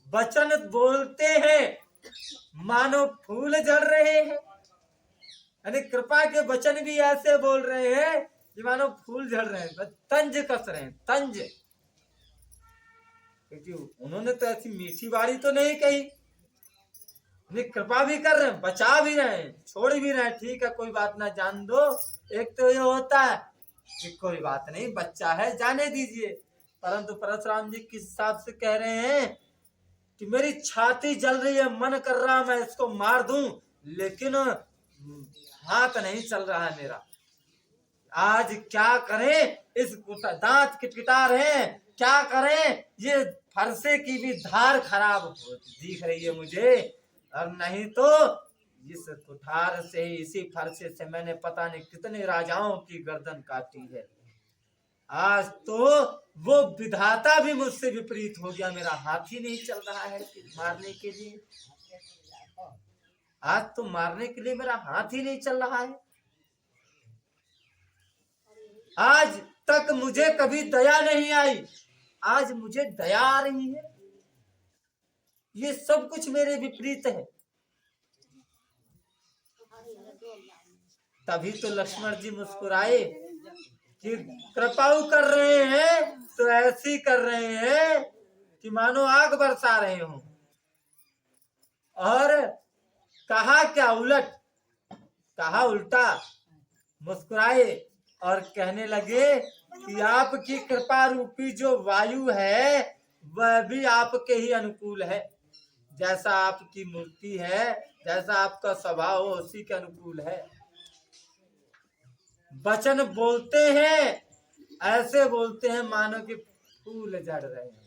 वचन बोलते हैं मानो फूल झड़ रहे हैं, यानी कृपा के वचन भी ऐसे बोल रहे हैं कि मानो फूल झड़ रहे हैं, तंज कस रहे हैं, तंज। क्योंकि उन्होंने तो ऐसी मीठी बारी तो नहीं कही, कृपा भी कर रहे हैं, बचा भी रहे हैं, छोड़ भी रहे हैं, ठीक है कोई बात ना, जान दो। एक तो ये होता है कि कोई बात नहीं, बच्चा है, जाने दीजिए। परंतु परशुराम जी किस हिसाब से कह रहे हैं कि मेरी छाती जल रही है, मन कर रहा मैं इसको मार दूं, लेकिन हाथ नहीं चल रहा है मेरा। आज क्या करें, इस दांत किटकिटा रहे हैं, क्या करें, ये फरसे की भी धार खराब दिख रही है मुझे, और नहीं तो इस कुठार से, इसी फरसे से मैंने पता नहीं कितने राजाओं की गर्दन काटी है। आज तो वो विधाता भी मुझसे विपरीत हो गया, मेरा हाथ ही नहीं चल रहा है मारने के लिए। आज तो मारने के लिए मेरा हाथ ही नहीं चल रहा है। आज तक मुझे कभी दया नहीं आई, आज मुझे दया आ रही है। ये सब कुछ मेरे विपरीत है। तभी तो लक्ष्मण जी मुस्कुराए कि कृपाऊ कर रहे हैं तो ऐसी कर रहे हैं कि मानो आग बरसा रहे हो। और कहा क्या उलट, कहा उल्टा, मुस्कुराए और कहने लगे कि आपकी कृपा रूपी जो वायु है वह भी आपके ही अनुकूल है। जैसा आपकी मूर्ति है, जैसा आपका स्वभाव हो, उसी के अनुकूल है। वचन बोलते हैं, ऐसे बोलते हैं मानो कि फूल झड़ रहे हैं।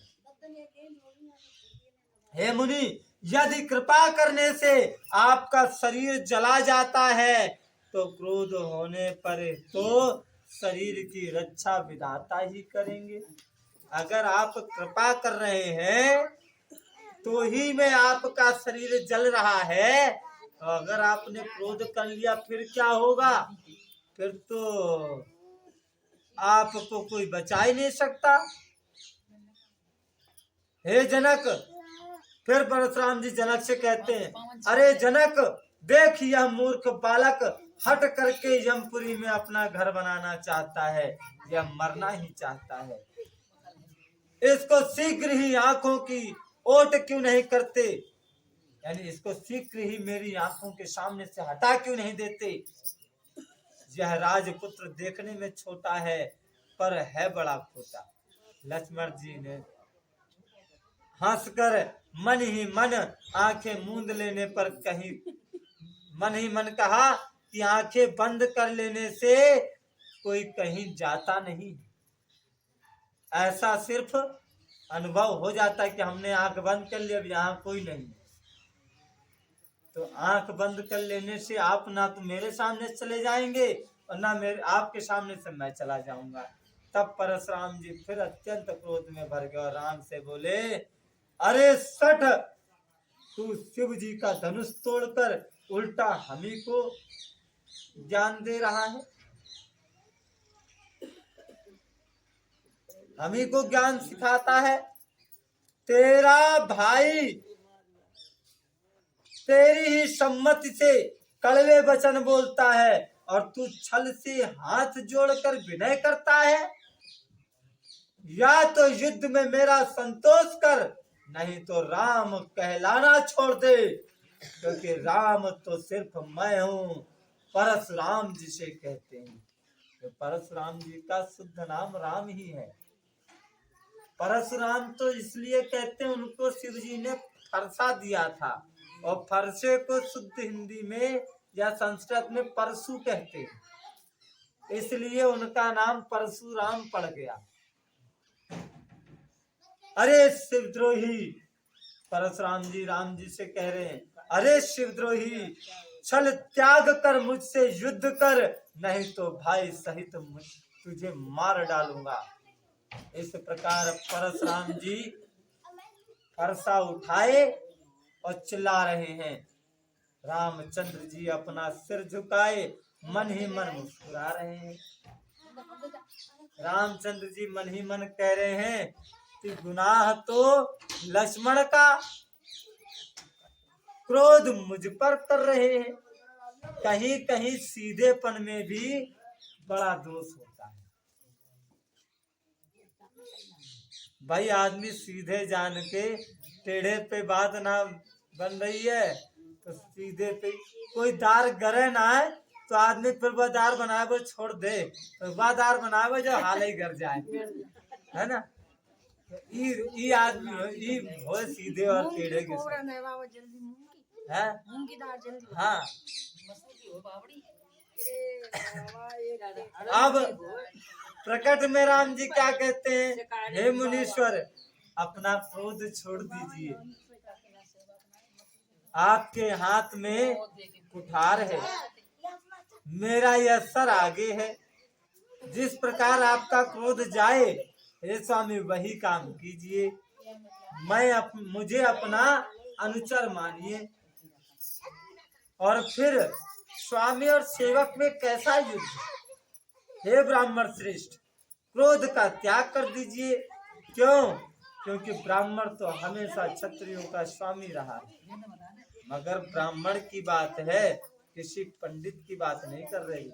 हे मुनि, यदि कृपा करने से आपका शरीर जला जाता है तो क्रोध होने पर तो शरीर की रक्षा विधाता ही करेंगे। अगर आप कृपा कर रहे हैं तो ही में आपका शरीर जल रहा है, अगर आपने क्रोध कर लिया फिर क्या होगा, फिर तो आपको कोई बचा ही नहीं सकता। हे जनक, फिर परशुराम जी जनक से कहते हैं, अरे जनक देख, यह मूर्ख बालक हट करके यमपुरी में अपना घर बनाना चाहता है, यह मरना ही चाहता है। इसको शीघ्र ही आंखों की ओट क्यों नहीं करते, यानी इसको शीघ्र ही मेरी आंखों के सामने से हटा क्यों नहीं देते। यह राजपुत्र देखने में छोटा है पर है बड़ा खोटा। लक्ष्मण जी ने हंसकर मन ही मन आंखें मूंद लेने पर कहीं मन ही मन कहा कि आंखें बंद कर लेने से कोई कहीं जाता नहीं, ऐसा सिर्फ अनुभव हो जाता है कि हमने आंख बंद कर लिया, अब यहाँ कोई नहीं। तो आंख बंद कर लेने से आप ना तो मेरे सामने चले जाएंगे और ना मेरे आपके सामने से मैं चला जाऊंगा। तब परशुराम जी फिर अत्यंत क्रोध में भर गए और राम से बोले, अरे सठ, तू शिव जी का धनुष तोड़कर उल्टा हमी को ज्ञान दे रहा है, हमी को ज्ञान सिखाता है। तेरा भाई तेरी ही सम्मति से कड़वे वचन बोलता है और तू छल से हाथ जोड़कर विनय करता है। या तो युद्ध में मेरा संतोष कर, नहीं तो राम कहलाना छोड़ दे, क्योंकि राम तो सिर्फ मैं हूँ, परशुराम जिसे कहते हैं। तो परशुराम जी का शुद्ध नाम राम ही है। परशुराम तो इसलिए कहते हैं, उनको शिव जी ने फरसा दिया था, और फरसे को शुद्ध हिंदी में या संस्कृत में परशु कहते हैं, इसलिए उनका नाम परशुराम पड़ गया। अरे शिवद्रोही, परशुराम जी राम जी से कह रहे हैं, अरे शिवद्रोही, छल त्याग कर मुझसे युद्ध कर, नहीं तो भाई सहित तुझे मार डालूंगा। इस प्रकार परशुराम जी फरसा उठाए और चिल्ला रहे हैं रामचंद्र जी अपना सिर झुकाए मन ही मन मुस्कुरा रहे हैं। रामचंद्र जी मन ही मन कह रहे हैं कि गुनाह तो लक्ष्मण का, क्रोध मुझ पर कर रहे हैं। कहीं कहीं सीधेपन में भी बड़ा दोष होता है। भाई आदमी सीधे जान के टेढ़े पे बात ना बन रही है तो सीधे पे कोई दार गरे ना है तो आदमी फिर वह दार बनाए वो छोड़ दे, तो वह दार बनाए वो जो हाल ही कर जाए, है ना। ई आदमी हो सीधे और टेढ़े के है। हाँ अब प्रकट में राम जी क्या कहते हैं, हे मुनीश्वर अपना क्रोध छोड़ दीजिए, आपके हाथ में कुठार है, मेरा यह सर आगे है, जिस प्रकार आपका क्रोध जाए हे स्वामी वही काम कीजिए, मुझे अपना अनुचर मानिए। और फिर स्वामी और सेवक में कैसा युद्ध, हे ब्राह्मण श्रेष्ठ क्रोध का त्याग कर दीजिए। क्यों? क्योंकि ब्राह्मण तो हमेशा क्षत्रियों का स्वामी रहा है। मगर ब्राह्मण की बात है, किसी पंडित की बात नहीं कर रही।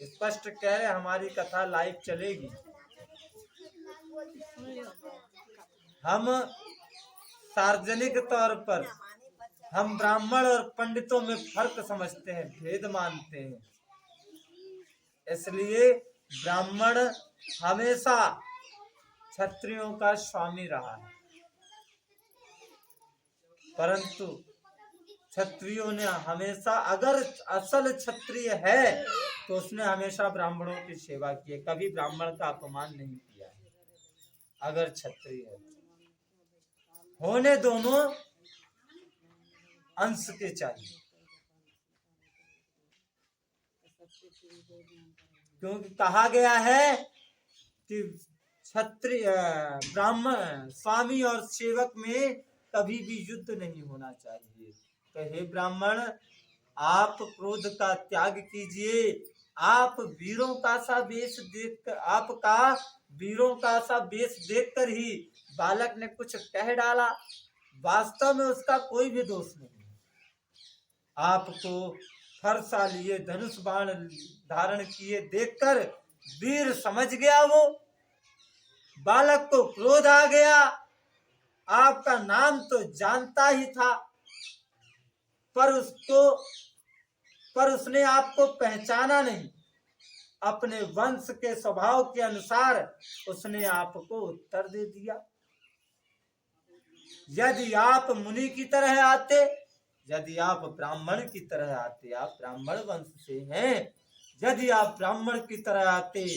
स्पष्ट कह रहे हमारी कथा लाइव चलेगी। हम सार्वजनिक तौर पर हम ब्राह्मण और पंडितों में फर्क समझते हैं, भेद मानते हैं। इसलिए ब्राह्मण हमेशा क्षत्रियों का स्वामी रहा है, परंतु क्षत्रियों ने हमेशा, अगर असल क्षत्रिय है तो उसने हमेशा ब्राह्मणों की सेवा की है, कभी ब्राह्मण का अपमान नहीं किया है। अगर क्षत्रिय है होने दोनों अंश के चाहिए, क्योंकि कहा गया है कि क्षत्रिय ब्राह्मण स्वामी और सेवक में कभी भी युद्ध नहीं होना चाहिए। तो हे ब्राह्मण आप क्रोध का त्याग कीजिए। आप वीरों का सा वेश देखकर, आपका वीरों का सा वेश देखकर ही बालक ने कुछ कह डाला, वास्तव में उसका कोई भी दोष नहीं। आपको फरसा लिए धनुष बाण धारण किए देखकर वीर समझ गया, वो बालक को क्रोध आ गया। आपका नाम तो जानता ही था, पर उसने आपको पहचाना नहीं। अपने वंश के स्वभाव के अनुसार उसने आपको उत्तर दे दिया। यदि आप मुनि की तरह आते, यदि आप ब्राह्मण की तरह आते, आप ब्राह्मण वंश से हैं, यदि आप ब्राह्मण की तरह आते,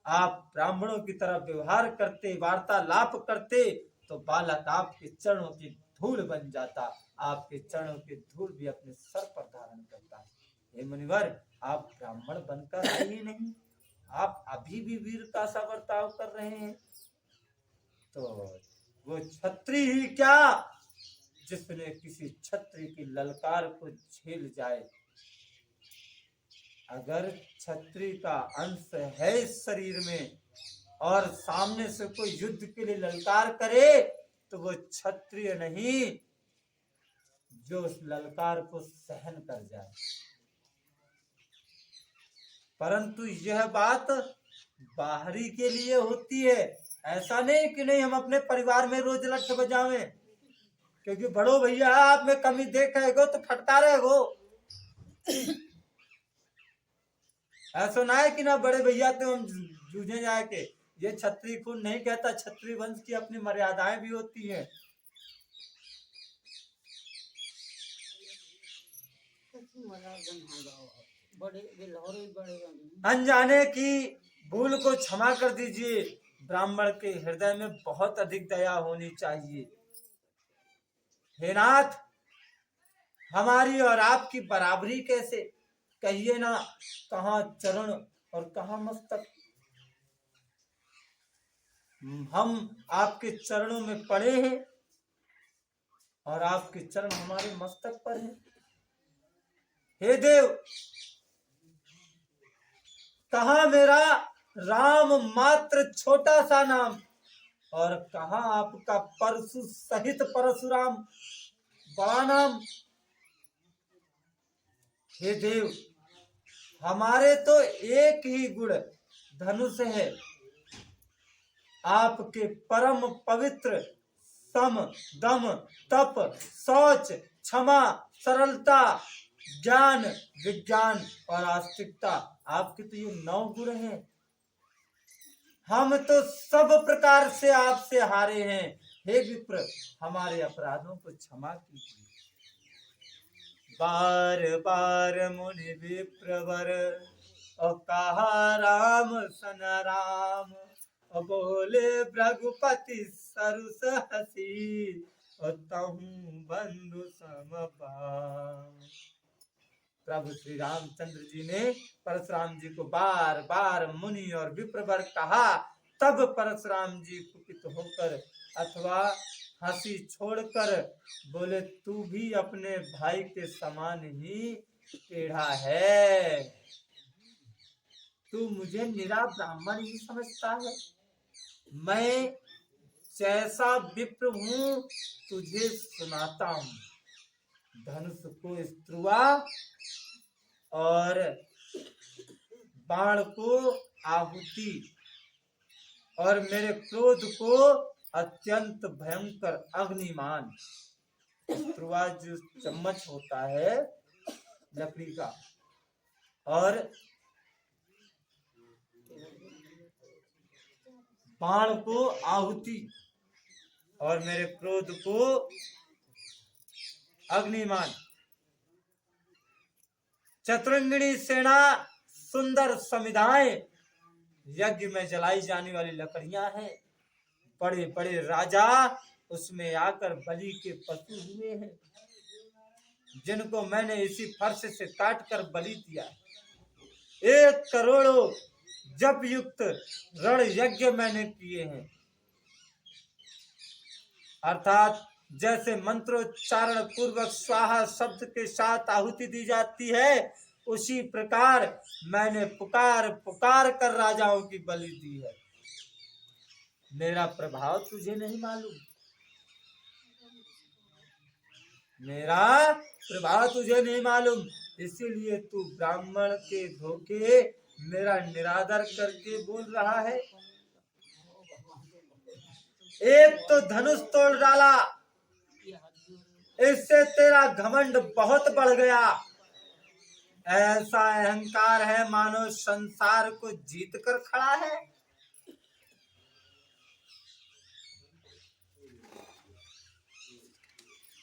आप ब्राह्मणों की तरह व्यवहार करते, वार्तालाप करते, तो बालक आपके चरणों की धूल बन जाता, आपके चरणों की धूल भी अपने सर पर धारण करता। हे मुनिवर आप ब्राह्मण बनकर आए ही नहीं, आप अभी भी वीर का सा बर्ताव कर रहे हैं। तो वो क्षत्रिय ही क्या जिसने किसी क्षत्रिय की ललकार को झेल जाए। अगर क्षत्रिय का अंश है इस शरीर में और सामने से कोई युद्ध के लिए ललकार करे तो वो क्षत्रिय नहीं जो उस ललकार को सहन कर जाए। परंतु यह बात बाहरी के लिए होती है, ऐसा नहीं कि नहीं हम अपने परिवार में रोज लठ बजावें, क्योंकि बड़ो भैया आप में कमी देखेगो तो फटकारे गो। ऐसा ना है कि ना बड़े भैया तो हम जूझे जाए के, ये क्षत्रिय खून नहीं कहता, क्षत्रिय वंश की अपनी मर्यादाएं भी होती है। अनजाने की भूल को क्षमा कर दीजिए। ब्राह्मण के हृदय में बहुत अधिक दया होनी चाहिए। हे नाथ हमारी और आपकी बराबरी कैसे, कहिए ना, कहाँ चरण और कहाँ मस्तक। हम आपके चरणों में पड़े हैं, और आपके चरण हमारे मस्तक पर है। हे देव, कहा मेरा राम मात्र छोटा सा नाम, और कहा आपका परशु सहित परशुराम बड़ा नाम। हे देव, हमारे तो एक ही गुण धनुष है, आपके परम पवित्र सम दम तप शौच क्षमा सरलता ज्ञान विज्ञान और आस्तिकता, आपके तो ये 9 गुण हैं। हम तो सब प्रकार से आपसे हारे हैं। हे विप्र, हमारे अपराधों को क्षमा कीजिए। बार बार मुनि विप्रवर और कहा राम सन राम, और बोले भृगुपति सरुस हसी, और तहु बंधु समपाम। प्रभु श्री रामचंद्र जी ने परशुराम जी को बार बार मुनि और विप्रवर कहा, तब परशुराम जी कुपित होकर अथवा हंसी छोड़कर बोले, तू भी अपने भाई के समान ही टेढ़ा है, तू मुझे निरा ब्राह्मण ही समझता है। मैं जैसा विप्र हूँ तुझे सुनाता हूँ। धनुष को स्त्रुवा और बाण को आहुति और मेरे क्रोध को अत्यंत भयंकर अग्निमान। स्त्रुवा जो चम्मच होता है लकड़ी का, और बाण को आहुति और मेरे क्रोध को अग्निमान। चतुरंगिणी सेना सुंदर समिधाएं, यज्ञ में जलाई जाने वाली लकड़ियां हैं। बड़े बड़े राजा उसमें आकर बलि के पशु हुए हैं, जिनको मैंने इसी फर्श से काट कर बलि दिया। 1 करोड़ों जप युक्त रण यज्ञ मैंने किए हैं। अर्थात जैसे मंत्रोच्चारण पूर्वक स्वाहा शब्द के साथ आहुति दी जाती है, उसी प्रकार मैंने पुकार पुकार कर राजाओं की बलि दी है। मेरा प्रभाव तुझे नहीं मालूम, मेरा प्रभाव तुझे नहीं मालूम, इसीलिए तू ब्राह्मण के धोखे मेरा निरादर करके बोल रहा है। एक तो धनुष तोड़ डाला, इससे तेरा घमंड बहुत बढ़ गया। ऐसा अहंकार है मानो संसार को जीत कर खड़ा है।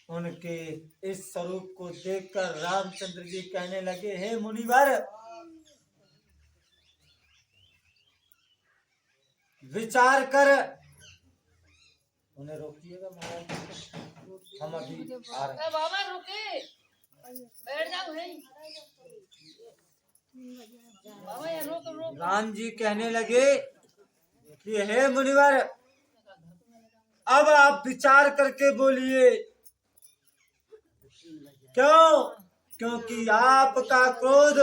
उनके इस स्वरूप को देखकर रामचंद्र जी कहने लगे, हे मुनिवर, विचार कर। उन्हें रोकिएगा महाराज, हम अभी आ रहे हैं। बाबा रुके, बैठ जाओ भाई। बाबा यार रोक रोक। राम जी कहने लगे कि हे मुनिवर, अब आप विचार करके बोलिए। क्यों? क्योंकि आपका क्रोध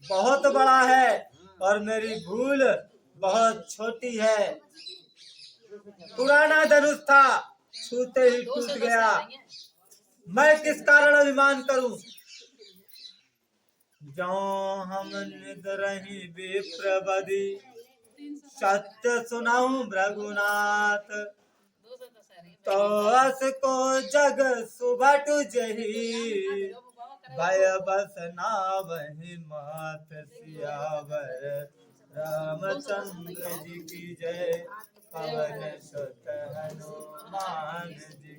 बहुत बड़ा है और मेरी भूल बहुत छोटी है। पुराना धनुष था, छूते ही टूट गया, मैं किस कारण अभिमान करूं? जो हम निद रही विप्रबदी, सत्य सुनाऊं भृगुनाथ, तो अस को जग सुभट जही, भय बस नावहि मात सियावर। रामचंद्र जी की जय, पवन सुत हनुमान जी